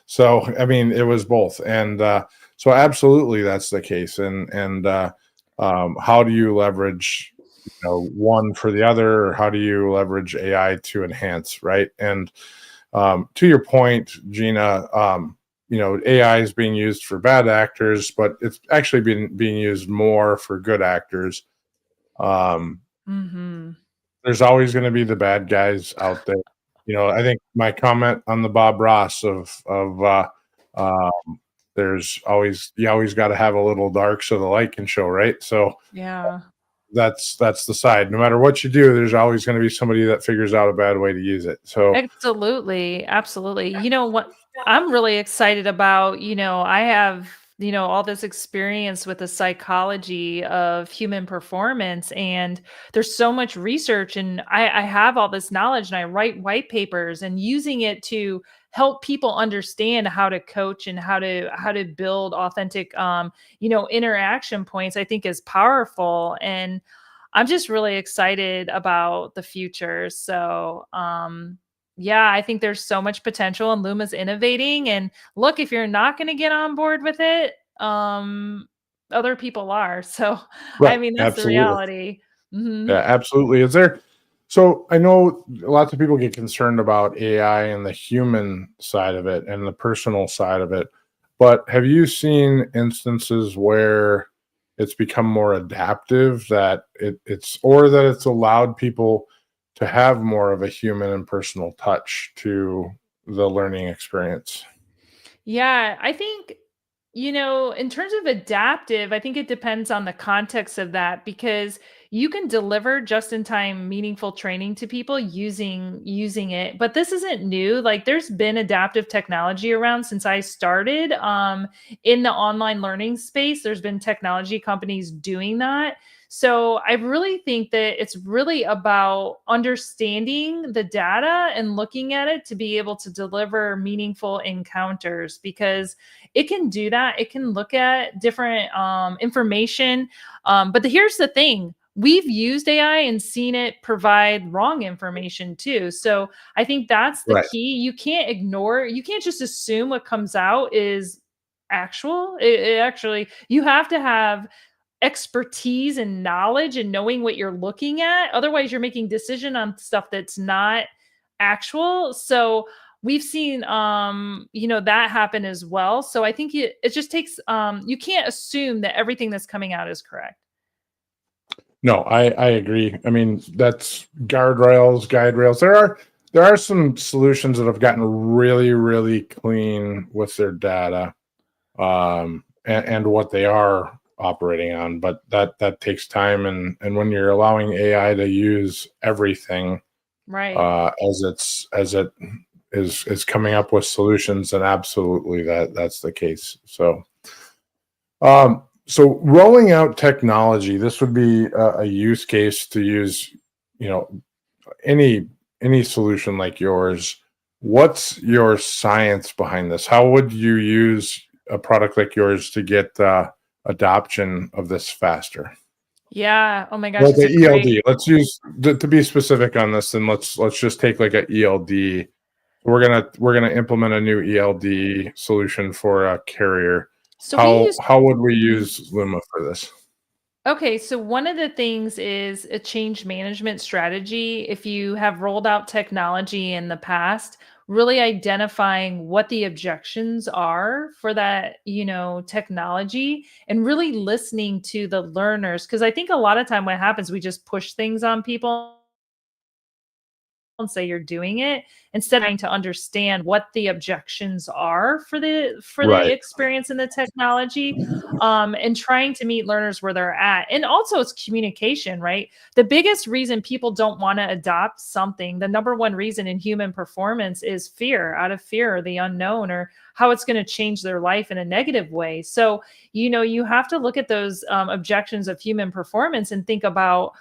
Speaker 1: So, I mean, it was both. And so absolutely that's the case. And how do you leverage one for the other, or how do you leverage AI to enhance, right? And to your point, Gina, AI is being used for bad actors, but it's actually being used more for good actors.
Speaker 2: Mm-hmm.
Speaker 1: There's always going to be the bad guys out there. I think my comment on the Bob Ross of there's always you always got to have a little dark so the light can show, right? So
Speaker 2: Yeah.
Speaker 1: that's the side. No matter what you do, there's always going to be somebody that figures out a bad way to use it. So
Speaker 2: Absolutely. Absolutely. You know what I'm really excited about, I have, all this experience with the psychology of human performance, and there's so much research, and I have all this knowledge, and I write white papers and using it to help people understand how to coach and how to build authentic interaction points, I think is powerful. And I'm just really excited about the future. So, yeah, I think there's so much potential, and Luma's innovating. And look, if you're not going to get on board with it, other people are. So, I
Speaker 1: right,
Speaker 2: mean, that's the
Speaker 1: absolutely.
Speaker 2: reality. Hmm.
Speaker 1: Yeah, absolutely. Is there? So I know lots of people get concerned about AI and the human side of it and the personal side of it, but have you seen instances where it's become more adaptive, that it's allowed people to have more of a human and personal touch to the learning experience?
Speaker 2: Yeah, I think, in terms of adaptive, I think it depends on the context of that, because you can deliver just in time meaningful training to people using it. But this isn't new. Like, there's been adaptive technology around since I started in the online learning space. There's been technology companies doing that. So I really think that it's really about understanding the data and looking at it to be able to deliver meaningful encounters, because it can do that. It can look at different information. But here's the thing. We've used AI and seen it provide wrong information too. So I think that's the
Speaker 1: Right.
Speaker 2: key. You can't just assume what comes out is actual. It actually, you have to have expertise and knowledge and knowing what you're looking at. Otherwise, you're making decision on stuff that's not actual. So we've seen that happen as well. So I think it just takes you can't assume that everything that's coming out is correct.
Speaker 1: No, I agree. I mean, that's guardrails, guide rails. There are some solutions that have gotten really, really clean with their data, and what they are operating on, but that takes time. And when you're allowing AI to use everything,
Speaker 2: Right.
Speaker 1: as it is coming up with solutions, then absolutely that's the case. So rolling out technology, this would be a use case to use, you know, any solution like yours. What's your science behind this? How would you use a product like yours to get adoption of this faster?
Speaker 2: Yeah. Oh my gosh,
Speaker 1: Like
Speaker 2: it's
Speaker 1: the
Speaker 2: a great.
Speaker 1: ELD. Let's use to be specific on this, and let's just take like a ELD. We're gonna implement a new ELD solution for a carrier.
Speaker 2: So we
Speaker 1: How
Speaker 2: use.
Speaker 1: how would we use Luma for this?
Speaker 2: Okay, so one of the things is a change management strategy. If you have rolled out technology in the past, really identifying what the objections are for that, technology, and really listening to the learners. Because I think a lot of time what happens, we just push things on people and say you're doing it, instead of trying to understand what the objections are for the
Speaker 1: Right.
Speaker 2: experience in the technology, and trying to meet learners where they're at. And also it's communication, right? The biggest reason people don't want to adopt something, the number one reason in human performance, is fear, out of fear of the unknown, or how it's going to change their life in a negative way. So you have to look at those objections of human performance and think about,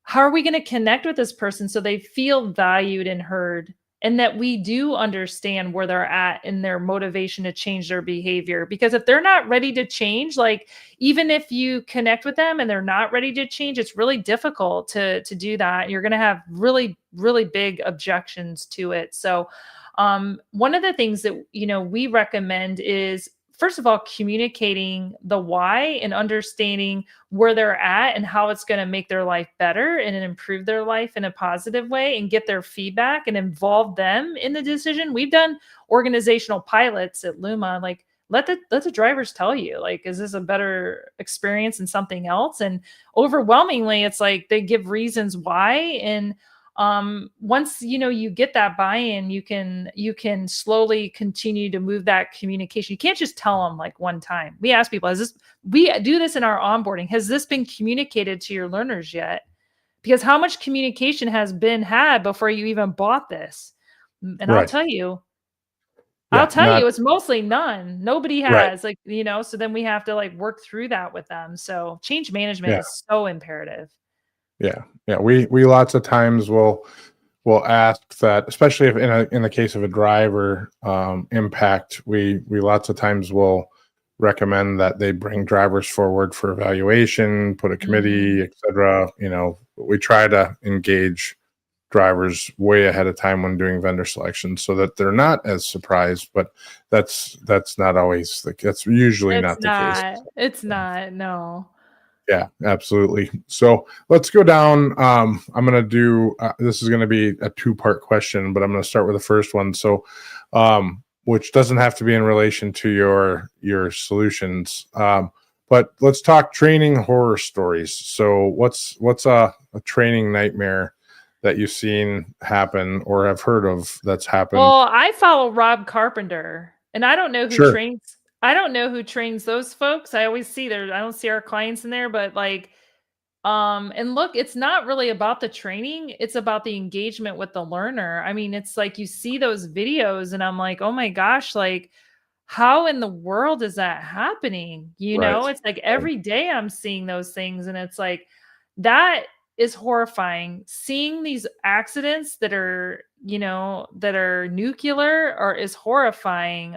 Speaker 2: how are we going to connect with this person so they feel valued and heard, and that we do understand where they're at in their motivation to change their behavior? Because if they're not ready to change, like, even if you connect with them and they're not ready to change, it's really difficult to do that. You're going to have really, really big objections to it. So one of the things that we recommend is first of all, communicating the why and understanding where they're at and how it's going to make their life better and improve their life in a positive way, and get their feedback and involve them in the decision. We've done organizational pilots at Luma, like, let the drivers tell you, like, is this a better experience than something else? And overwhelmingly, it's like they give reasons why. And once you get that buy-in, you can slowly continue to move that communication. You can't just tell them like one time. We ask people, we do this in our onboarding, has this been communicated to your learners yet? Because how much communication has been had before you even bought this? And I'll
Speaker 1: Right.
Speaker 2: tell you,
Speaker 1: Yeah,
Speaker 2: it's mostly none. Nobody
Speaker 1: right.
Speaker 2: has, like, so then we have to like work through that with them. So change management
Speaker 1: Yeah.
Speaker 2: is so imperative.
Speaker 1: Yeah. Yeah. We lots of times will ask that, especially if in the case of a driver impact, we lots of times will recommend that they bring drivers forward for evaluation, put a committee, etc. We try to engage drivers way ahead of time when doing vendor selection, so that they're not as surprised. But that's not always that's usually not the case.
Speaker 2: It's not. No.
Speaker 1: Yeah, absolutely. So let's go down. I'm going to do, this is going to be a 2-part question, but I'm going to start with the first one. So, which doesn't have to be in relation to your solutions. But let's talk training horror stories. So what's a training nightmare that you've seen happen or have heard of that's happened?
Speaker 2: Well, I follow Rob Carpenter, and I don't know who
Speaker 1: Sure.
Speaker 2: trains. I don't know who trains those folks. I always see I don't see our clients in there, but like, and look, it's not really about the training. It's about the engagement with the learner. I mean, it's like you see those videos and I'm like, oh my gosh, like, how in the world is that happening?
Speaker 1: Right.
Speaker 2: It's like every day I'm seeing those things, and it's like, that is horrifying. Seeing these accidents that are, that are nuclear is horrifying.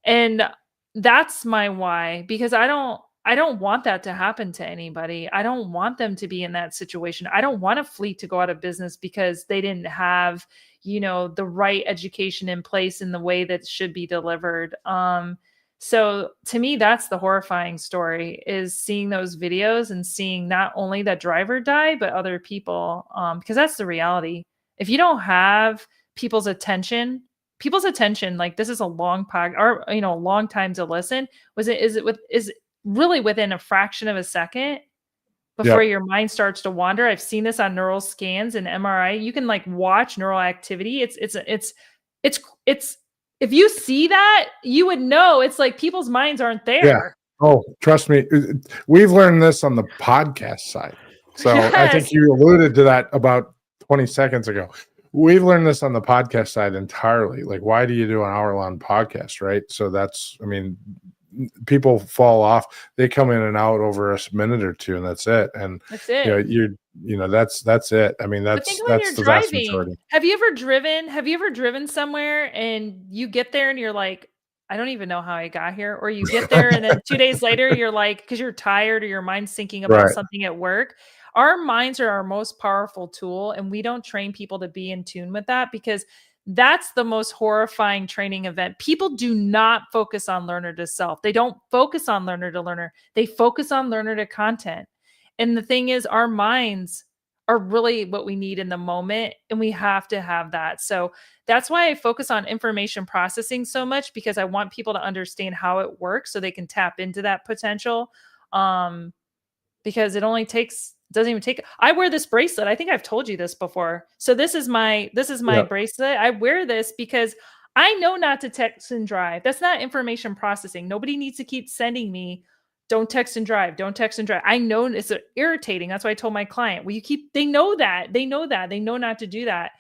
Speaker 2: And that's my why, because I don't want that to happen to anybody. I don't want them to be in that situation. I don't want a fleet to go out of business because they didn't have, the right education in place in the way that should be delivered. So to me, that's the horrifying story, is seeing those videos and seeing not only that driver die, but other people, because that's the reality. If you don't have people's attention, like, this is a long or, a long time to listen. Is really within a fraction of a second before
Speaker 1: Yep.
Speaker 2: your mind starts to wander. I've seen this on neural scans and MRI. You can like watch neural activity. It's if you see that, you would know. It's like people's minds aren't there.
Speaker 1: Yeah. Oh, trust me. We've learned this on the podcast side. So I think you alluded to that about 20 seconds ago. We've learned this on the podcast side entirely. Like, why do you do an hour-long podcast, right? So people fall off. They come in and out over a minute or two, and that's it. And
Speaker 2: that's it.
Speaker 1: That's it. I mean, that's the vast majority.
Speaker 2: Have you ever driven somewhere and you get there and you're like, I don't even know how I got here? Or you get there and then 2 days later, you're like, because you're tired or your mind's thinking about something at work. Our minds are our most powerful tool, and we don't train people to be in tune with that, because that's the most horrifying training event. People do not focus on learner to self. They don't focus on learner to learner. They focus on learner to content. And the thing is, our minds are really what we need in the moment, and we have to have that. So that's why I focus on information processing so much, because I want people to understand how it works so they can tap into that potential. Because it doesn't even take. I wear this bracelet. I think I've told you this before. So this is my bracelet. I wear this because I know not to text and drive. That's not information processing. Nobody needs to keep sending me, don't text and drive. Don't text and drive. I know it's irritating. That's why I told my client, they know that. They know not to do that.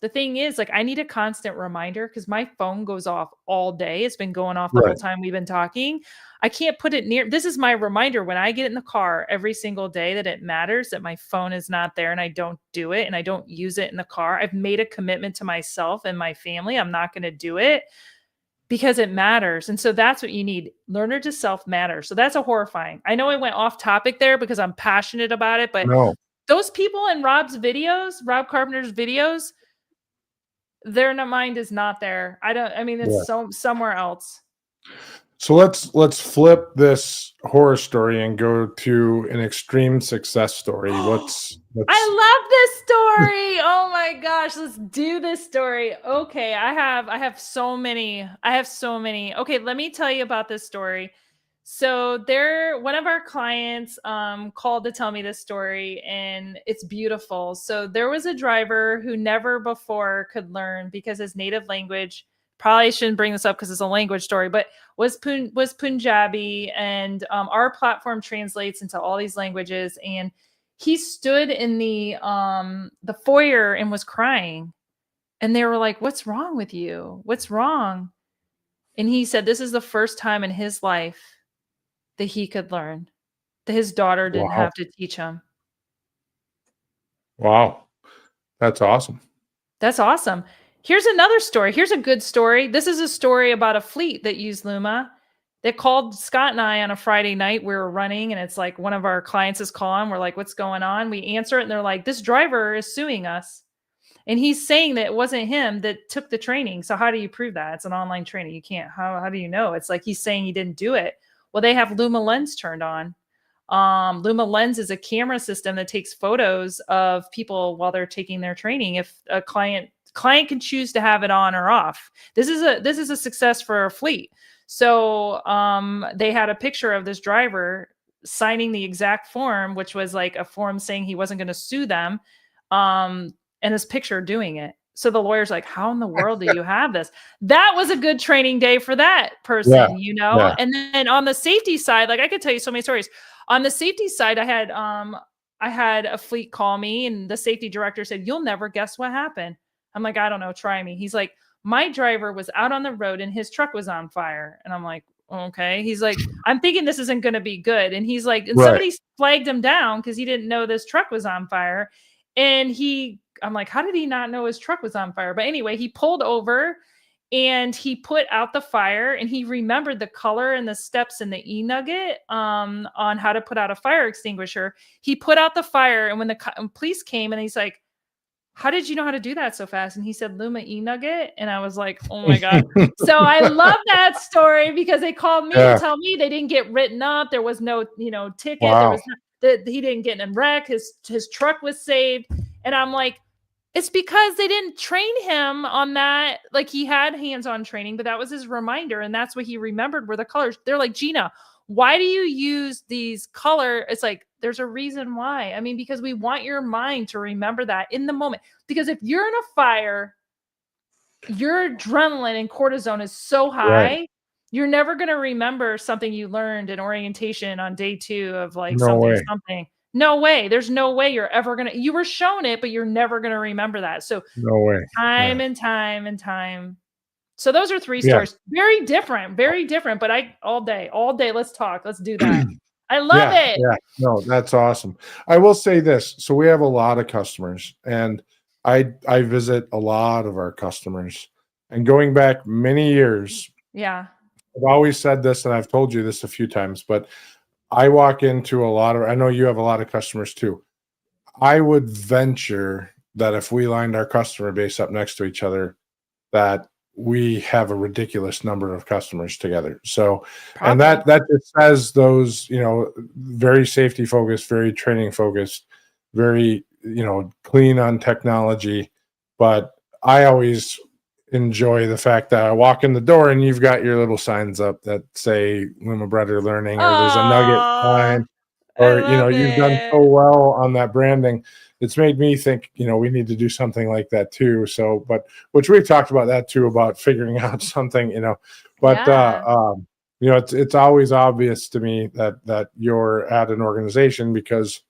Speaker 2: The thing is, like, I need a constant reminder, because my phone goes off all day. It's been going off the whole time we've been talking. I can't put it near. This is my reminder when I get in the car every single day, that it matters that my phone is not there, and I don't do it, and I don't use it in the car. I've made a commitment to myself and my family. I'm not going to do it, because it matters. And so that's what you need. Learner to self matters. So that's a horrifying. I know I went off topic there because I'm passionate about it, but those people in Rob Carpenter's videos, their mind is not there. It's somewhere else.
Speaker 1: So let's flip this horror story and go to an extreme success story. What's
Speaker 2: I love this story. Oh my gosh, let's do this story. Okay, I have so many. I have so many. Okay, let me tell you about this story. So one of our clients called to tell me this story, and it's beautiful. So there was a driver who never before could learn because his native language, probably shouldn't bring this up because it's a language story, but was Punjabi, and our platform translates into all these languages. And he stood in the foyer and was crying, and they were like, "What's wrong with you? What's wrong?" And he said this is the first time in his life that he could learn, that his daughter didn't
Speaker 1: wow.
Speaker 2: have to teach him.
Speaker 1: Wow. That's awesome.
Speaker 2: That's awesome. Here's another story. Here's a good story. This is a story about a fleet that used Luma. They called Scott and I on a Friday night. We were running, and it's like one of our clients is calling. We're like, "What's going on?" We answer it, and they're like, "This driver is suing us." And he's saying that it wasn't him that took the training. So how do you prove that? It's an online training. You can't. How do you know? It's like he's saying he didn't do it. Well, they have Luma Lens turned on. Luma Lens is a camera system that takes photos of people while they're taking their training. If a client can choose to have it on or off. This is a success for a fleet. So they had a picture of this driver signing the exact form, which was like a form saying he wasn't going to sue them, and his picture doing it. So the lawyer's like, "How in the world do you have this?" That was a good training day for that
Speaker 1: Yeah.
Speaker 2: person, you know?
Speaker 1: Yeah.
Speaker 2: And then on the safety side, like I could tell you so many stories. On the safety side, I had a fleet call me, and the safety director said, "You'll never guess what happened." I'm like, "I don't know, try me." He's like, "My driver was out on the road and his truck was on fire." And I'm like, "Okay." He's like, "I'm thinking this isn't going to be good." And he's like, and
Speaker 1: Right.
Speaker 2: somebody flagged him down because he didn't know this truck was on fire. And I'm like, "How did he not know his truck was on fire?" But anyway, he pulled over and he put out the fire, and he remembered the color and the steps in the e-nugget on how to put out a fire extinguisher. He put out the fire, and when the police came, and he's like, "How did you know how to do that so fast?" And he said, "Luma e-nugget." And I was like, "Oh my God." So I love that story because they called me to
Speaker 1: Yeah.
Speaker 2: tell me they didn't get written up. There was no, ticket. There
Speaker 1: Wow.
Speaker 2: was that he didn't get in a wreck. His truck was saved. And I'm like, it's because they didn't train him on that. Like he had hands-on training, but that was his reminder. And that's what he remembered were the colors. They're like, "Gina, why do you use these color?" It's like, there's a reason why. I mean, because we want your mind to remember that in the moment. Because if you're in a fire, your adrenaline and cortisone is so
Speaker 1: Right.
Speaker 2: high, you're never going to remember something you learned in orientation on day 2 of like
Speaker 1: No
Speaker 2: something,
Speaker 1: way.
Speaker 2: something. No way. There's no way you're ever going to, you were shown it, but you're never going to remember that. So
Speaker 1: No way.
Speaker 2: time
Speaker 1: Yeah.
Speaker 2: and time and time. So those are 3
Speaker 1: Yeah.
Speaker 2: stories. Very different, but all day. Let's talk. Let's do that. I love
Speaker 1: Yeah.
Speaker 2: it.
Speaker 1: Yeah. No, that's awesome. I will say this. So we have a lot of customers, and I visit a lot of our customers. And going back many years,
Speaker 2: Yeah.
Speaker 1: I've always said this, and I've told you this a few times, but I walk into a lot of, I know you have a lot of customers too. I would venture that if we lined our customer base up next to each other, that we have a ridiculous number of customers together. So, and
Speaker 2: Probably.
Speaker 1: that just says those, very safety focused, very training focused, very, clean on technology. But I always enjoy the fact that I walk in the door and you've got your little signs up that say Luma Brighter Learning, or there's a nugget
Speaker 2: Oh,
Speaker 1: sign,
Speaker 2: I
Speaker 1: or
Speaker 2: love
Speaker 1: you've done so
Speaker 2: it.
Speaker 1: well on that branding. It's made me think, we need to do something like that too. So, but which we've talked about that too, about figuring out something, but
Speaker 2: Yeah.
Speaker 1: it's always obvious to me that you're at an organization because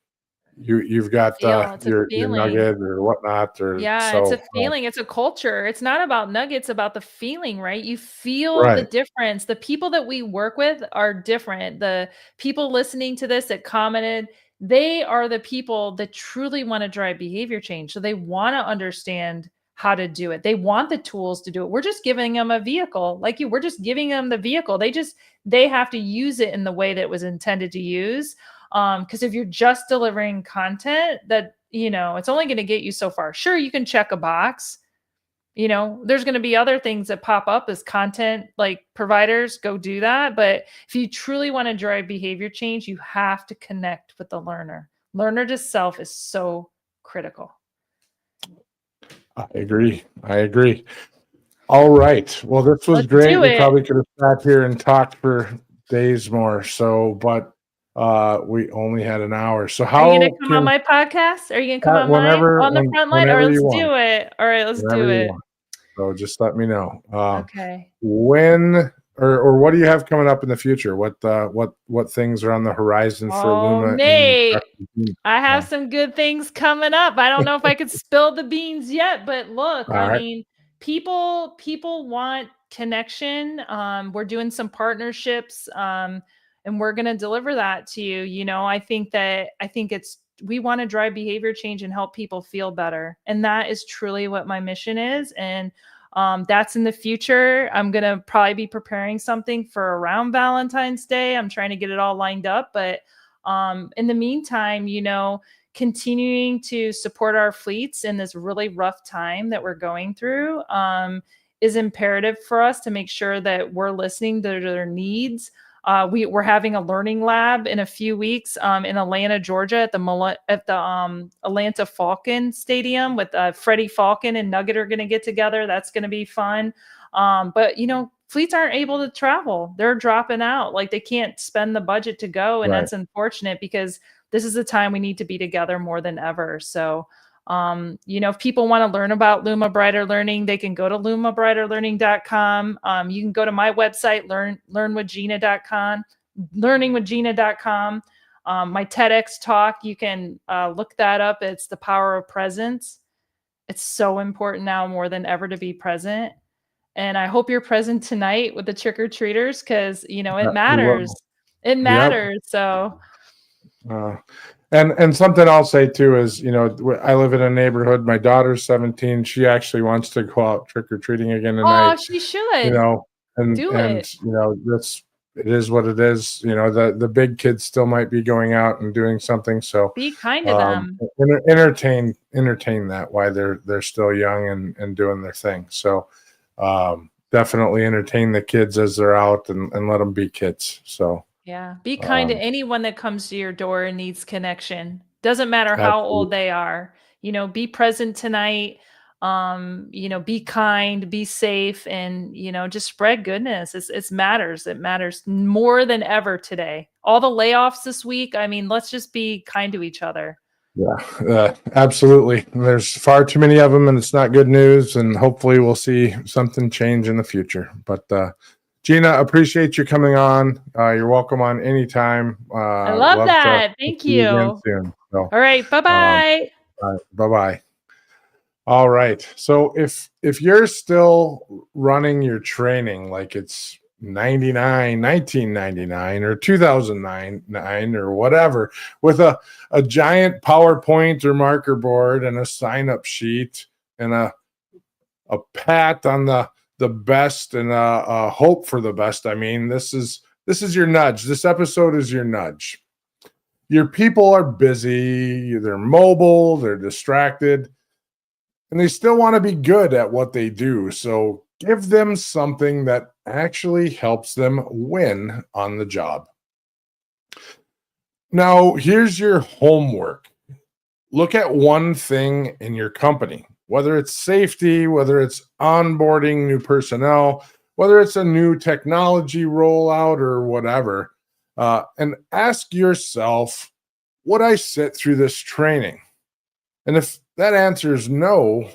Speaker 1: you've got
Speaker 2: It's a
Speaker 1: your
Speaker 2: feeling.
Speaker 1: nugget or whatnot, or
Speaker 2: Yeah, it's a
Speaker 1: so
Speaker 2: feeling, it's a culture. It's not about nuggets, about the feeling, right? You feel the
Speaker 1: right.
Speaker 2: difference. The people that we work with are different. The people listening to this that commented, they are the people that truly want to drive behavior change. So they want to understand how to do it. They want the tools to do it. We're just giving them a vehicle. Like we're just giving them the vehicle. They have to use it in the way that it was intended to use. Because if you're just delivering content that, it's only going to get you so far. Sure, you can check a box, There's going to be other things that pop up as content like providers, go do that. But if you truly want to drive behavior change, you have to connect with the learner. Learner to self is so critical.
Speaker 1: I agree. All right. Well, this was
Speaker 2: Let's
Speaker 1: great.
Speaker 2: do
Speaker 1: We
Speaker 2: it.
Speaker 1: probably could have sat here and talked for days more. So, but we only had an hour. So
Speaker 2: Are you
Speaker 1: how
Speaker 2: going to come on
Speaker 1: can
Speaker 2: my podcast? Are you going to come on mine on the front line? All right,
Speaker 1: whenever you
Speaker 2: let's
Speaker 1: want,
Speaker 2: do it. All right, let's do it.
Speaker 1: So just let me know.
Speaker 2: Okay.
Speaker 1: When or what do you have coming up in the future? What things are on the horizon for
Speaker 2: Oh,
Speaker 1: Luma?
Speaker 2: Nate,
Speaker 1: And
Speaker 2: I have some good things coming up. I don't know if I could spill the beans yet, but look,
Speaker 1: all right.
Speaker 2: mean, people want connection. We're doing some partnerships, and we're going to deliver that to you. I think we want to drive behavior change and help people feel better, and that is truly what my mission is. And that's in the future. I'm going to probably be preparing something for around Valentine's Day. I'm trying to get it all lined up, but in the meantime, continuing to support our fleets in this really rough time that we're going through is imperative for us to make sure that we're listening to their needs. We're having a learning lab in a few weeks in Atlanta, Georgia, at the Atlanta Falcon Stadium with Freddie Falcon and Nugget are going to get together. That's going to be fun. But fleets aren't able to travel; they're dropping out. Like they can't spend the budget to go, and
Speaker 1: Right.
Speaker 2: that's unfortunate because this is the time we need to be together more than ever. So. If people want to learn about Luma Brighter Learning, they can go to lumabrighterlearning.com. You can go to my website, learnwithgina.com, learningwithgina.com. My TEDx talk, you can look that up. It's the power of presence. It's so important now more than ever to be present. And I hope you're present tonight with the trick-or-treaters because, it matters. It matters. Yep. So.
Speaker 1: And something I'll say too is, I live in a neighborhood. My daughter's 17. She actually wants to go out trick-or-treating again tonight.
Speaker 2: Oh, she should.
Speaker 1: And
Speaker 2: do it.
Speaker 1: It is what it is. The big kids still might be going out and doing something. So
Speaker 2: be kind to them.
Speaker 1: Entertain that while they're still young and doing their thing. So definitely entertain the kids as they're out and let them be kids. So.
Speaker 2: Yeah. Be kind to anyone that comes to your door and needs connection. Doesn't matter how old they are. Be present tonight. Be kind, be safe, and, just spread goodness. It matters. It matters more than ever today. All the layoffs this week. Let's just be kind to each other.
Speaker 1: Yeah, absolutely. There's far too many of them and it's not good news. And hopefully we'll see something change in the future. But, Gina, appreciate you coming on. You're welcome on anytime.
Speaker 2: I love that. Thank you.
Speaker 1: Again soon. So,
Speaker 2: all right. Bye-bye.
Speaker 1: Bye-bye. All right. So if you're still running your training like it's 1999 or 2009 or whatever with a giant PowerPoint or marker board and a sign-up sheet and a pat on the best and a hope for the best. This is your nudge. This episode is your nudge. Your people are busy, they're mobile, they're distracted, and they still want to be good at what they do. So give them something that actually helps them win on the job. Now, here's your homework. Look at one thing in your company. Whether it's safety, whether it's onboarding new personnel, whether it's a new technology rollout or whatever, and ask yourself, would I sit through this training? And if that answer is no,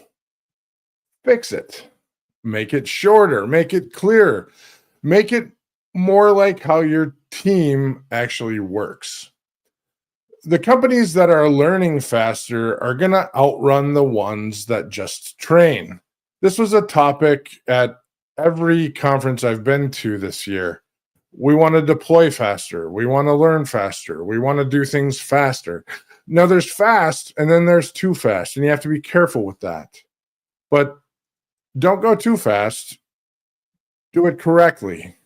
Speaker 1: fix it. Make it shorter, make it clearer, make it more like how your team actually works. The companies that are learning faster are going to outrun the ones that just train. This was a topic at every conference I've been to this year. We want to deploy faster. We want to learn faster. We want to do things faster. Now, there's fast, and then there's too fast, and you have to be careful with that. But don't go too fast. Do it correctly.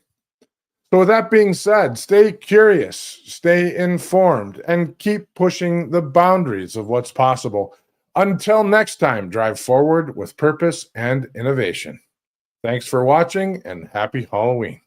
Speaker 1: So with that being said, stay curious, stay informed, and keep pushing the boundaries of what's possible. Until next time, drive forward with purpose and innovation. Thanks for watching and happy Halloween.